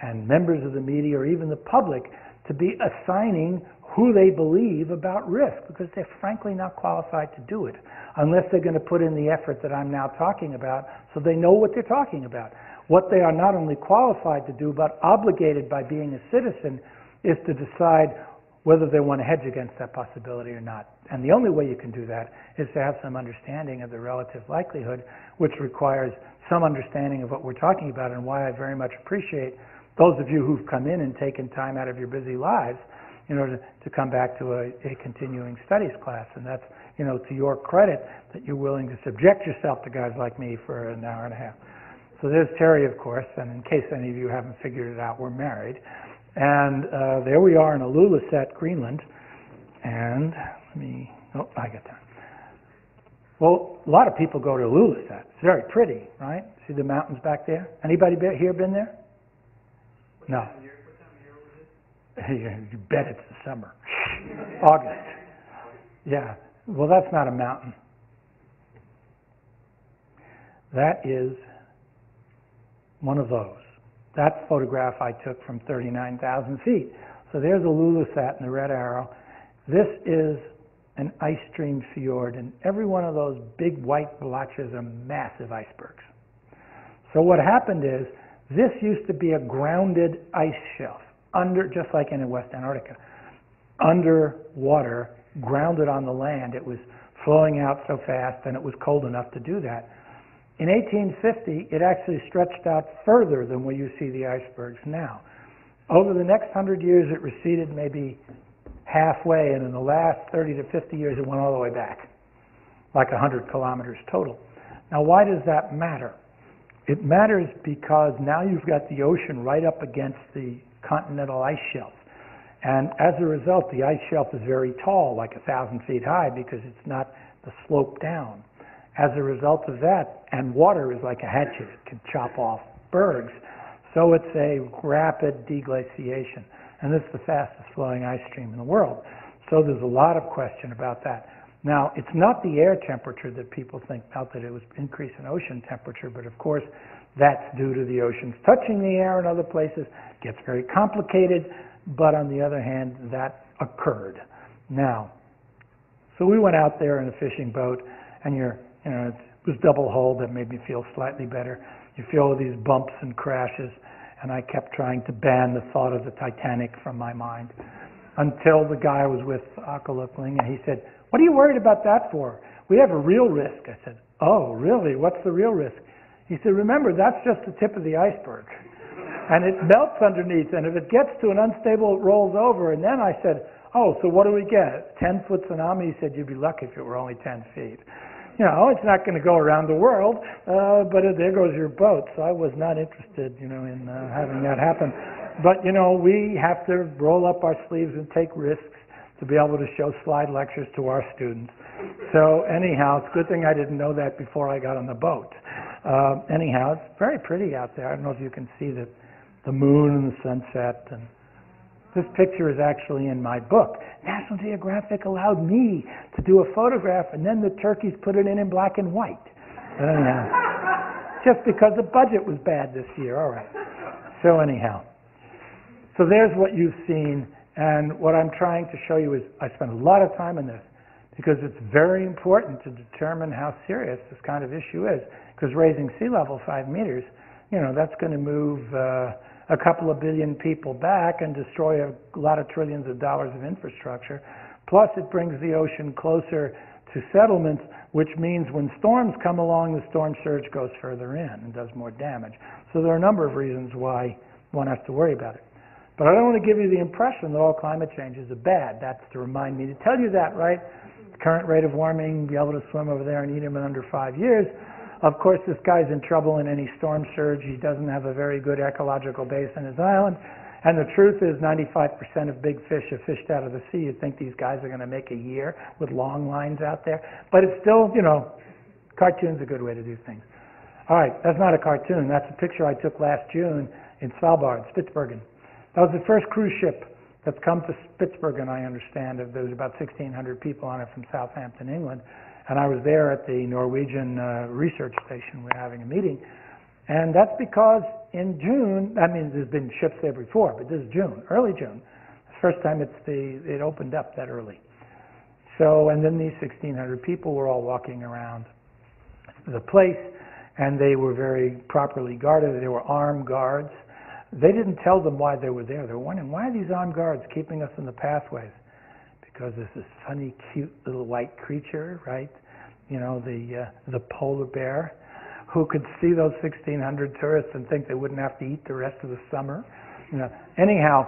and members of the media or even the public to be assigning who they believe about risk, because they're frankly not qualified to do it unless they're going to put in the effort that I'm now talking about so they know what they're talking about. What they are not only qualified to do but obligated by being a citizen is to decide whether they want to hedge against that possibility or not. And the only way you can do that is to have some understanding of the relative likelihood, which requires some understanding of what we're talking about, and why I very much appreciate those of you who've come in and taken time out of your busy lives in order to come back to a continuing studies class. And that's, to your credit that you're willing to subject yourself to guys like me for an hour and a half. So there's Terry, of course, and in case any of you haven't figured it out, we're married. And there we are in Ilulissat, Greenland. And I got that. Well, a lot of people go to Ilulissat. It's very pretty, right? See the mountains back there? Anybody here been there? No. What time of year was it? You bet it's the summer. August. Yeah. Well, that's not a mountain. That is one of those. That photograph I took from 39,000 feet. So there's Ilulissat in the red arrow. This is an ice stream fjord, and every one of those big white blotches are massive icebergs. So what happened is, this used to be a grounded ice shelf, just like in West Antarctica. Underwater, grounded on the land. It was flowing out so fast, and it was cold enough to do that. In 1850, it actually stretched out further than where you see the icebergs now. Over the next 100 years, it receded maybe halfway, and in the last 30 to 50 years, it went all the way back, like 100 kilometers total. Now, why does that matter? It matters because now you've got the ocean right up against the continental ice shelf. And as a result, the ice shelf is very tall, like 1,000 feet high, because it's not the slope down. As a result of that, and water is like a hatchet, it can chop off bergs. So it's a rapid deglaciation. And this is the fastest flowing ice stream in the world. So there's a lot of question about that. Now, it's not the air temperature that people think melted. It was increase in ocean temperature, but of course, that's due to the oceans touching the air in other places. It gets very complicated, but on the other hand, that occurred. Now, so we went out there in a fishing boat, and it was double hulled. That made me feel slightly better. You feel all these bumps and crashes, and I kept trying to ban the thought of the Titanic from my mind until the guy I was with, Akalukling, and he said, "What are you worried about that for? We have a real risk." I said, "Oh, really? What's the real risk?" He said, "Remember, that's just the tip of the iceberg. And it melts underneath, and if it gets to an unstable, it rolls over." And then I said, "Oh, so what do we get? 10-foot tsunami?" He said, "You'd be lucky if it were only 10 feet. It's not going to go around the world, but there goes your boat." So I was not interested, in having that happen. But, we have to roll up our sleeves and take risks to be able to show slide lectures to our students. So anyhow, it's a good thing I didn't know that before I got on the boat. Anyhow, it's very pretty out there. I don't know if you can see the moon and the sunset. And this picture is actually in my book. National Geographic allowed me to do a photograph, and then the turkeys put it in black and white. But anyhow, just because the budget was bad this year. All right. So anyhow. So there's what you've seen, and what I'm trying to show you is I spent a lot of time on this because it's very important to determine how serious this kind of issue is, because raising sea level 5 meters, that's going to move a couple of billion people back and destroy a lot of trillions of dollars of infrastructure. Plus, it brings the ocean closer to settlements, which means when storms come along, the storm surge goes further in and does more damage. So there are a number of reasons why one has to worry about it. But I don't want to give you the impression that all climate changes are bad. That's to remind me to tell you that, right? The current rate of warming, be able to swim over there and eat them in under 5 years. Of course, this guy's in trouble in any storm surge. He doesn't have a very good ecological base on his island. And the truth is 95% of big fish are fished out of the sea. You'd think these guys are going to make a year with long lines out there. But it's still, cartoon's a good way to do things. All right, that's not a cartoon. That's a picture I took last June in Svalbard, Spitsbergen. That was the first cruise ship that's come to Spitsbergen, I understand. There was about 1,600 people on it from Southampton, England. And I was there at the Norwegian research station. We were having a meeting. And that's because in June, there's been ships there before, but this is June, early June. It's the first time it opened up that early. So, and then these 1,600 people were all walking around the place, and they were very properly guarded. They were armed guards. They didn't tell them why they were there. They were wondering, why are these armed guards keeping us in the pathways? Because there's this funny, cute little white creature, right? The polar bear, who could see those 1,600 tourists and think they wouldn't have to eat the rest of the summer. Anyhow,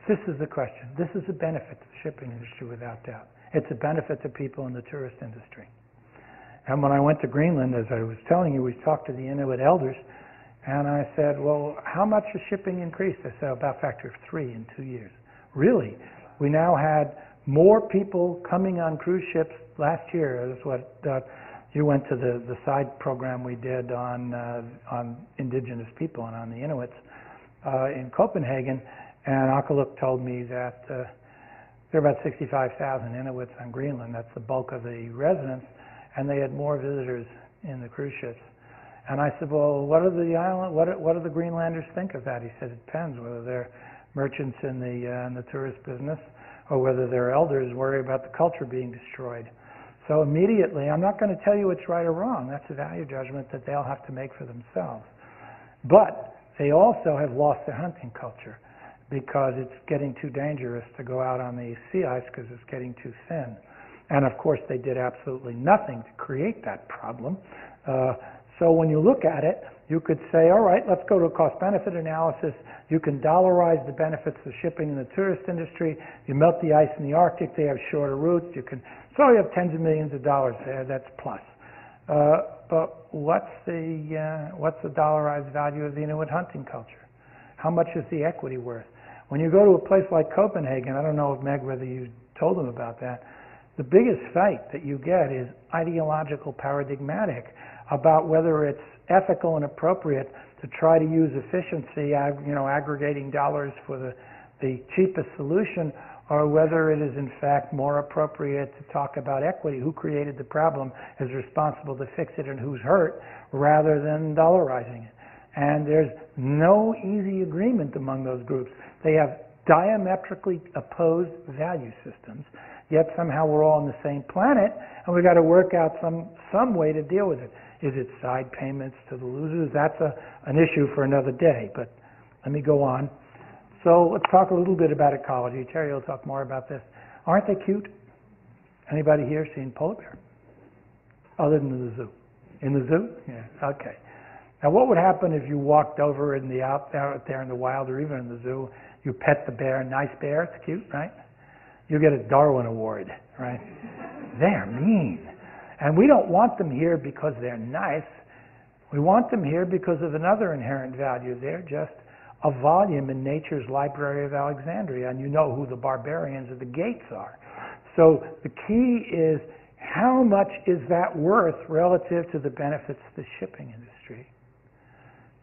this is the question. This is a benefit to the shipping industry, without doubt. It's a benefit to people in the tourist industry. And when I went to Greenland, as I was telling you, we talked to the Inuit elders, and I said, well, how much has shipping increased? They said, about a factor of 3 in 2 years. Really? We now had more people coming on cruise ships last year. That's what you went to the side program we did on indigenous people and on the Inuits in Copenhagen, and Akaluk told me that there are about 65,000 Inuits on Greenland. That's the bulk of the residents, and they had more visitors in the cruise ships. And I said, well, what do the Greenlanders think of that? He said, it depends whether they're merchants in the tourist business or whether their elders worry about the culture being destroyed. So immediately, I'm not going to tell you it's right or wrong. That's a value judgment that they'll have to make for themselves. But they also have lost their hunting culture because it's getting too dangerous to go out on the sea ice because it's getting too thin. And of course, they did absolutely nothing to create that problem. So when you look at it, you could say, all right, let's go to a cost-benefit analysis. You can dollarize the benefits of shipping in the tourist industry. You melt the ice in the Arctic, they have shorter routes. So you have tens of millions of dollars there, that's plus. But what's the dollarized value of the Inuit hunting culture? How much is the equity worth? When you go to a place like Copenhagen, I don't know, Meg, whether you told them about that, the biggest fight that you get is ideological, paradigmatic, about whether it's ethical and appropriate to try to use efficiency, aggregating dollars for the cheapest solution, or whether it is in fact more appropriate to talk about equity, who created the problem, is responsible to fix it, and who's hurt, rather than dollarizing it. And there's no easy agreement among those groups. They have diametrically opposed value systems, yet somehow we're all on the same planet, and we've got to work out some way to deal with it. Is it side payments to the losers? That's an issue for another day, but let me go on. So let's talk a little bit about ecology. Terry will talk more about this. Aren't they cute? Anybody here seen polar bear? Other than the zoo. In the zoo? Yeah, okay. Now what would happen if you walked over out there in the wild, or even in the zoo, you pet the bear, nice bear, it's cute, right? You get a Darwin Award, right? They're mean. And we don't want them here because they're nice. We want them here because of another inherent value. They're just a volume in nature's Library of Alexandria, and you know who the barbarians of the gates are. So the key is, how much is that worth relative to the benefits of the shipping industry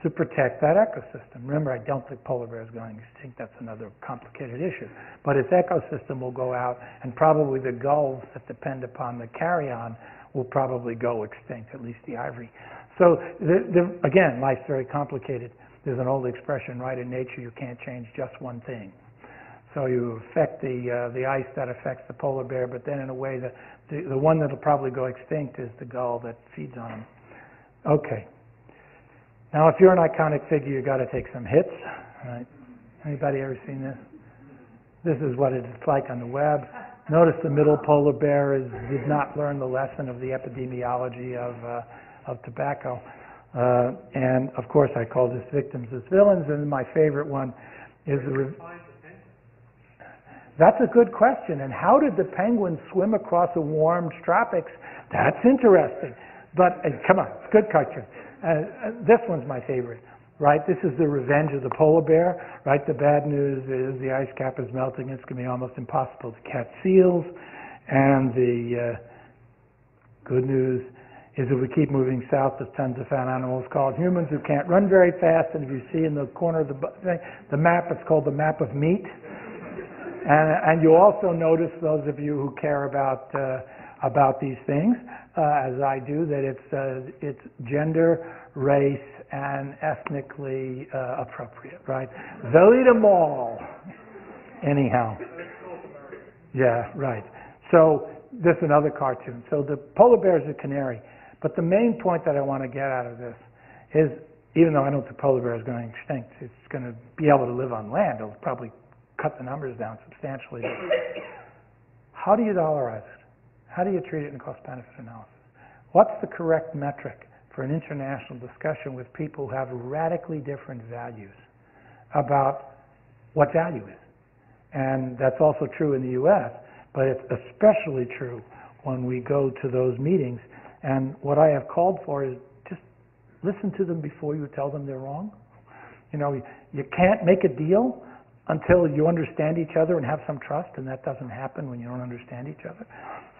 to protect that ecosystem? Remember, I don't think polar bears are going extinct. That's another complicated issue. But its ecosystem will go out, and probably the gulls that depend upon the carrion will probably go extinct, at least the ivory. So again, life's very complicated. There's an old expression, right? In nature, you can't change just one thing. So you affect the ice that affects the polar bear, but then in a way, the one that'll probably go extinct is the gull that feeds on them. Okay. Now, if you're an iconic figure, you've got to take some hits. Right? Anybody ever seen this? This is what it's like on the web. Notice the middle polar bear did not learn the lesson of the epidemiology of tobacco. And of course, I call this victims as villains. And my favorite one is That's a good question. And how did the penguin swim across the warm tropics? That's interesting. But come on, it's good cartoon. This one's my favorite, right? This is the revenge of the polar bear, right? The bad news is the ice cap is melting. It's going to be almost impossible to catch seals. And the good news is if we keep moving south, there's tons of fat animals called humans who can't run very fast. And if you see in the corner of the map, it's called the map of meat. And you also notice, those of you who care about these things, as I do, that it's gender, race, and ethnically appropriate, right? They'll eat them all. Anyhow. Yeah, right. So this is another cartoon. So the polar bear is a canary. But the main point that I want to get out of this is, even though I don't think polar bear is going extinct, it's going to be able to live on land. It'll probably cut the numbers down substantially. How do you dollarize it? How do you treat it in cost-benefit analysis? What's the correct metric for an international discussion with people who have radically different values about what value is? And that's also true in the U.S., but it's especially true when we go to those meetings. And what I have called for is just listen to them before you tell them they're wrong. You know, you can't make a deal until you understand each other and have some trust, and that doesn't happen when you don't understand each other.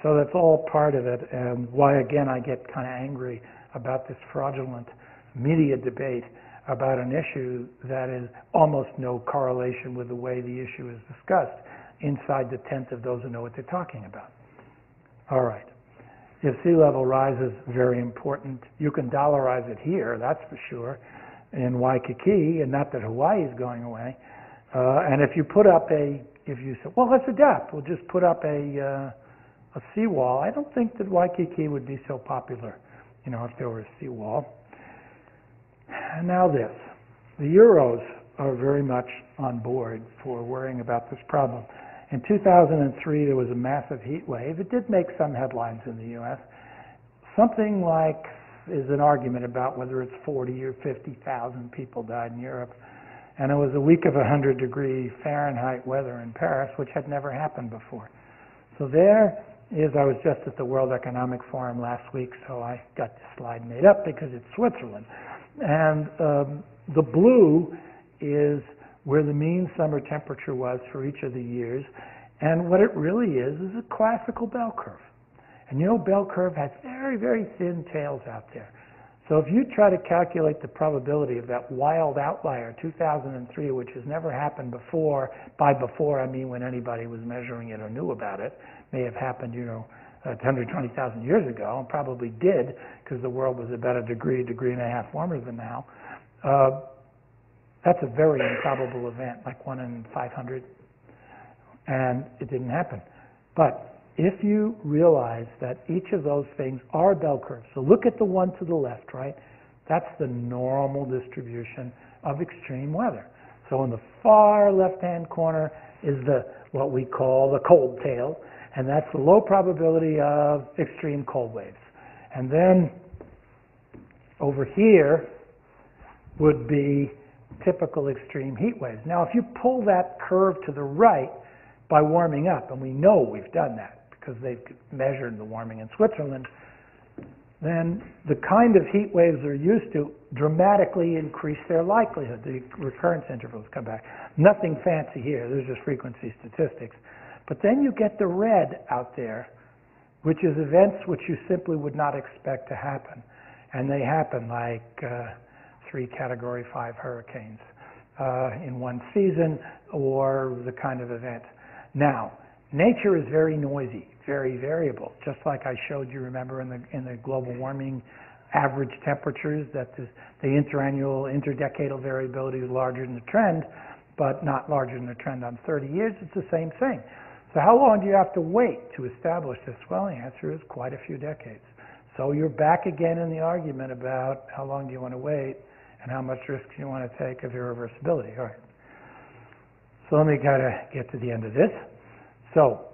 So that's all part of it, and why, again, I get kind of angry about this fraudulent media debate about an issue that is almost no correlation with the way the issue is discussed inside the tent of those who know what they're talking about. All right. If sea level rise is very important, you can dollarize it here, that's for sure, in Waikiki, and not that Hawaii is going away. And if you put up if you say, well, let's adapt, we'll just put up a seawall, I don't think that Waikiki would be so popular, you know, if there were a seawall. And now this. The Euros are very much on board for worrying about this problem. In 2003, there was a massive heat wave. It did make some headlines in the U.S. Something like, is an argument about whether it's 40 or 50,000 people died in Europe. And it was a week of 100-degree Fahrenheit weather in Paris, which had never happened before. So there is, I was just at the World Economic Forum last week, so I got this slide made up because it's Switzerland. And the blue is where the mean summer temperature was for each of the years. And what it really is a classical bell curve. And you know, bell curve has very, very thin tails out there. So if you try to calculate the probability of that wild outlier, 2003, which has never happened before, by before I mean when anybody was measuring it or knew about it, may have happened, 120,000 years ago, and probably did, because the world was about a degree and a half warmer than now. That's a very improbable event, like 1 in 500, and it didn't happen. But if you realize that each of those things are bell curves, so look at the one to the left, right? That's the normal distribution of extreme weather. So in the far left-hand corner is what we call the cold tail, and that's the low probability of extreme cold waves. And then over here would be typical extreme heat waves. Now, if you pull that curve to the right by warming up, and we know we've done that, because they've measured the warming in Switzerland, then the kind of heat waves they're used to dramatically increase their likelihood. The recurrence intervals come back. Nothing fancy here. There's just frequency statistics. But then you get the red out there, which is events which you simply would not expect to happen. And they happen like 3 Category 5 hurricanes in one season, or the kind of event. Now, nature is very noisy, very variable. Just like I showed you, remember, in the global warming average temperatures, that the interannual, interdecadal variability is larger than the trend, but not larger than the trend on 30 years. It's the same thing. So how long do you have to wait to establish this? Well, the answer is quite a few decades. So you're back again in the argument about how long do you want to wait and how much risk you want to take of irreversibility. All right. So let me kind of get to the end of this. So,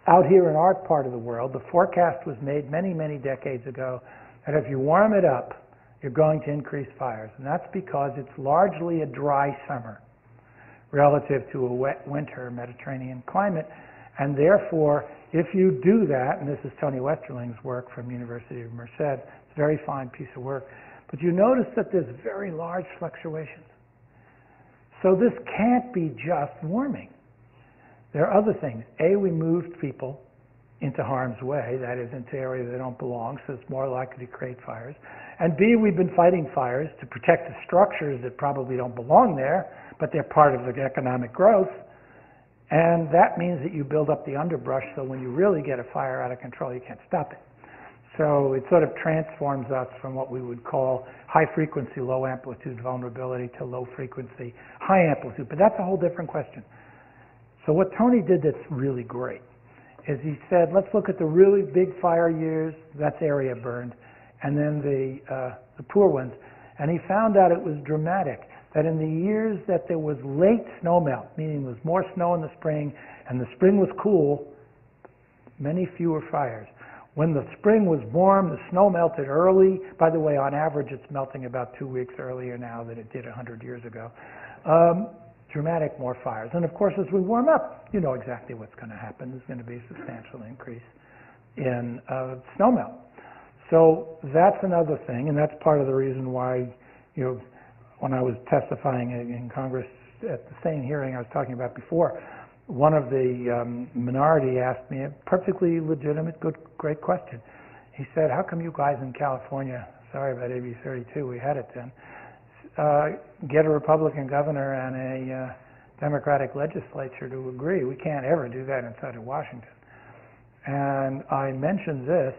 out here in our part of the world, the forecast was made many, many decades ago that if you warm it up, you're going to increase fires. And that's because it's largely a dry summer relative to a wet winter Mediterranean climate. And therefore, if you do that, and this is Tony Westerling's work from University of Merced, it's a very fine piece of work, but you notice that there's very large fluctuations. So this can't be just warming. There are other things. A, we moved people into harm's way, that is, into areas they don't belong, so it's more likely to create fires. And B, we've been fighting fires to protect the structures that probably don't belong there, but they're part of the economic growth. And that means that you build up the underbrush, so when you really get a fire out of control, you can't stop it. So it sort of transforms us from what we would call high frequency, low amplitude vulnerability to low frequency, high amplitude. But that's a whole different question. So what Tony did that's really great is he said, let's look at the really big fire years, that's area burned, and then the poor ones. And he found out it was dramatic, that in the years that there was late snowmelt, meaning there was more snow in the spring, and the spring was cool, many fewer fires. When the spring was warm, the snow melted early. By the way, on average, it's melting about 2 weeks earlier now than it did 100 years ago. Dramatic more fires. And of course, as we warm up, you know exactly what's going to happen. There's going to be a substantial increase in snowmelt. So that's another thing, and that's part of the reason why, when I was testifying in Congress at the same hearing I was talking about before, one of the minority asked me a perfectly legitimate, great question. He said, how come you guys in California, sorry about AB 32, we had it then, get a Republican governor and a Democratic legislature to agree? We can't ever do that inside of Washington. And I mentioned this,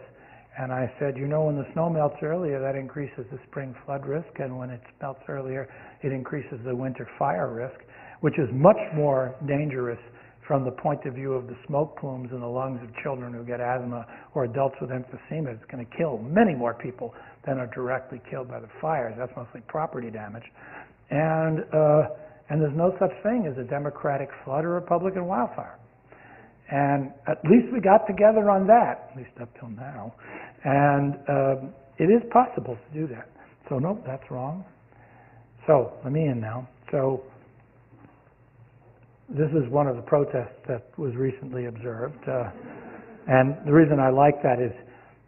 and I said, when the snow melts earlier, that increases the spring flood risk, and when it melts earlier, it increases the winter fire risk, which is much more dangerous from the point of view of the smoke plumes in the lungs of children who get asthma or adults with emphysema. It's going to kill many more people than are directly killed by the fires. That's mostly property damage. And there's no such thing as a Democratic flood or Republican wildfire. And at least we got together on that, at least up till now. And it is possible to do that. So no, that's wrong. So let me end now. So this is one of the protests that was recently observed. And the reason I like that is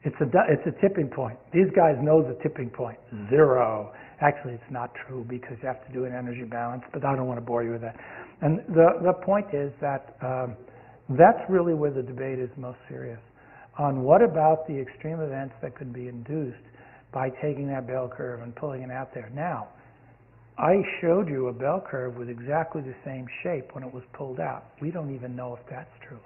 it's a tipping point. These guys know the tipping point, 0. Actually, it's not true because you have to do an energy balance, but I don't want to bore you with that. And the point is that that's really where the debate is most serious. On what about the extreme events that could be induced by taking that bell curve and pulling it out there. Now, I showed you a bell curve with exactly the same shape when it was pulled out. We don't even know if that's true.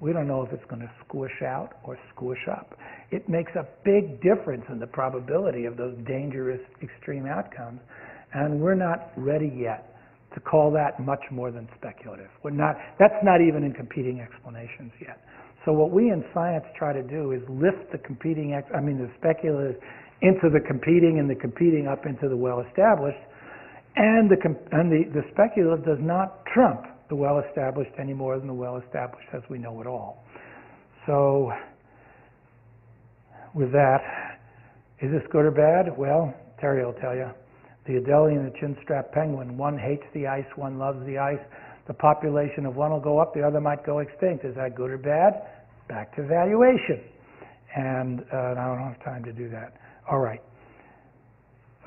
We don't know if it's going to squish out or squish up. It makes a big difference in the probability of those dangerous extreme outcomes, and we're not ready yet to call that much more than speculative. That's not even in competing explanations yet. So what we in science try to do is lift the the speculative into the competing and the competing up into the well-established, and the speculative does not trump the well-established any more than the well-established as we know it all. So with that, is this good or bad? Well, Terry will tell you. The Adelie and the chinstrap penguin, one hates the ice, one loves the ice. The population of one will go up, the other might go extinct. Is that good or bad? Back to valuation. And I don't have time to do that. All right.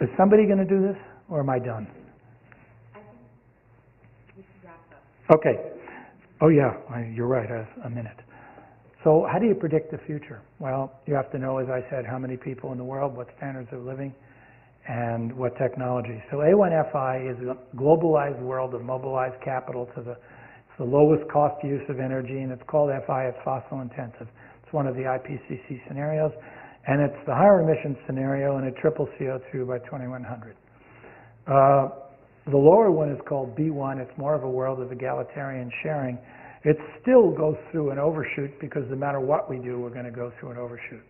Is somebody going to do this, or am I done? I think we should wrap up. Okay. Oh, yeah, you're right, a minute. So how do you predict the future? Well, you have to know, as I said, how many people in the world, what standards of living, and what technology. So A1FI is a globalized world of mobilized capital it's the lowest cost use of energy, and it's called FI, it's fossil intensive. It's one of the IPCC scenarios, and it's the higher emissions scenario and a triple CO2 by 2100. The lower one is called B1. It's more of a world of egalitarian sharing. It still goes through an overshoot because no matter what we do, we're going to go through an overshoot.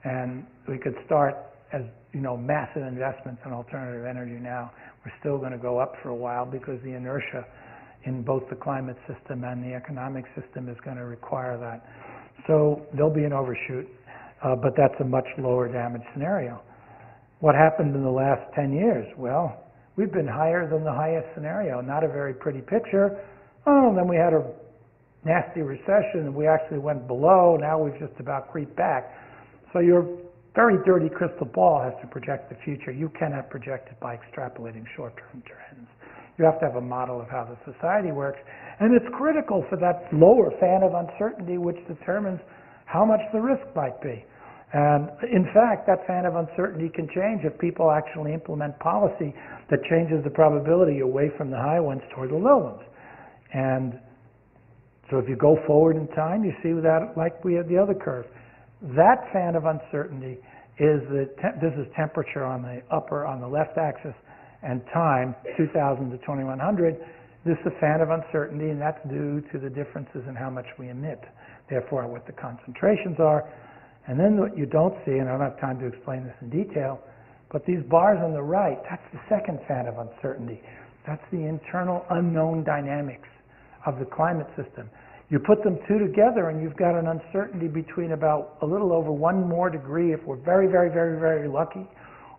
And we could start as massive investments in alternative energy now. We're still going to go up for a while because the inertia in both the climate system and the economic system is going to require that. So there'll be an overshoot, but that's a much lower damage scenario. What happened in the last 10 years? Well, we've been higher than the highest scenario. Not a very pretty picture. Oh, then we had a nasty recession and we actually went below. Now we've just about creeped back. So your very dirty crystal ball has to project the future. You cannot project it by extrapolating short-term trends. You have to have a model of how the society works. And it's critical for that lower fan of uncertainty which determines how much the risk might be. And in fact, that fan of uncertainty can change if people actually implement policy that changes the probability away from the high ones toward the low ones. And so if you go forward in time, you see that like we had the other curve. That fan of uncertainty is this is temperature on the upper, on the left axis, and time, 2000 to 2100. This is a fan of uncertainty, and that's due to the differences in how much we emit, therefore what the concentrations are. And then what you don't see, and I don't have time to explain this in detail, but these bars on the right, that's the second fan of uncertainty. That's the internal unknown dynamics of the climate system. You put them two together and you've got an uncertainty between about a little over 1 more degree if we're very, very, very, very lucky,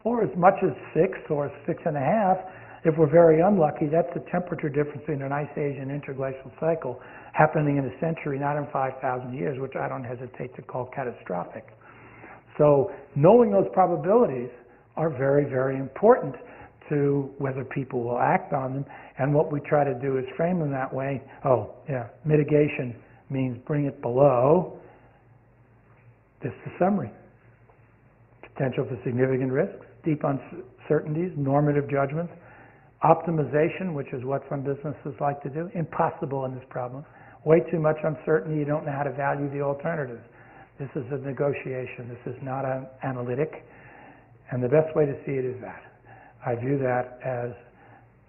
or as much as 6 or 6.5 if we're very unlucky. That's the temperature difference in an ice age and interglacial cycle happening in a century, not in 5,000 years, which I don't hesitate to call catastrophic. So knowing those probabilities are very, very important to whether people will act on them. And what we try to do is frame them that way. Oh, yeah, mitigation means bring it below. This is the summary. Potential for significant risks, deep uncertainties, normative judgments, optimization, which is what some businesses like to do, impossible in this problem. Way too much uncertainty, you don't know how to value the alternatives. This is a negotiation. This is not an analytic. And the best way to see it is that. I view that as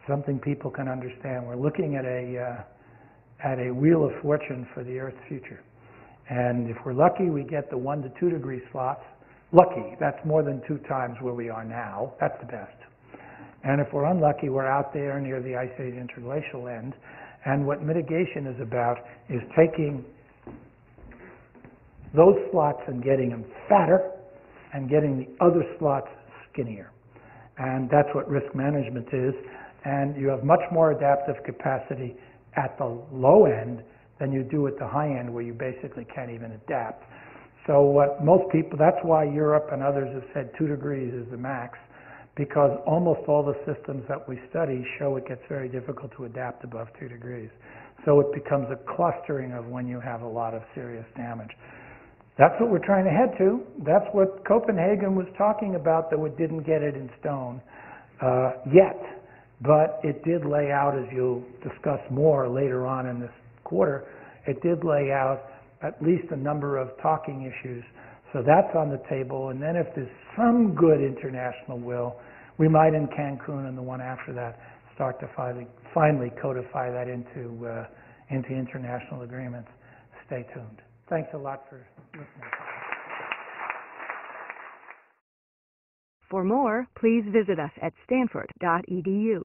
something people can understand. We're looking at a wheel of fortune for the Earth's future. And if we're lucky, we get the 1 to 2 degree slots. Lucky, that's more than 2 times where we are now. That's the best. And if we're unlucky, we're out there near the Ice Age interglacial end. And what mitigation is about is taking those slots and getting them fatter and getting the other slots skinnier. And that's what risk management is. And you have much more adaptive capacity at the low end than you do at the high end, where you basically can't even adapt. So what most people, that's why Europe and others have said 2 degrees is the max, because almost all the systems that we study show it gets very difficult to adapt above 2 degrees. So it becomes a clustering of when you have a lot of serious damage. That's what we're trying to head to. That's what Copenhagen was talking about, though it didn't get it in stone yet. But it did lay out, as you'll discuss more later on in this quarter, it did lay out at least a number of talking issues. So that's on the table. And then if there's some good international will, we might in Cancun and the one after that start to finally codify that into international agreements. Stay tuned. Thanks a lot for listening. For more, please visit us at stanford.edu.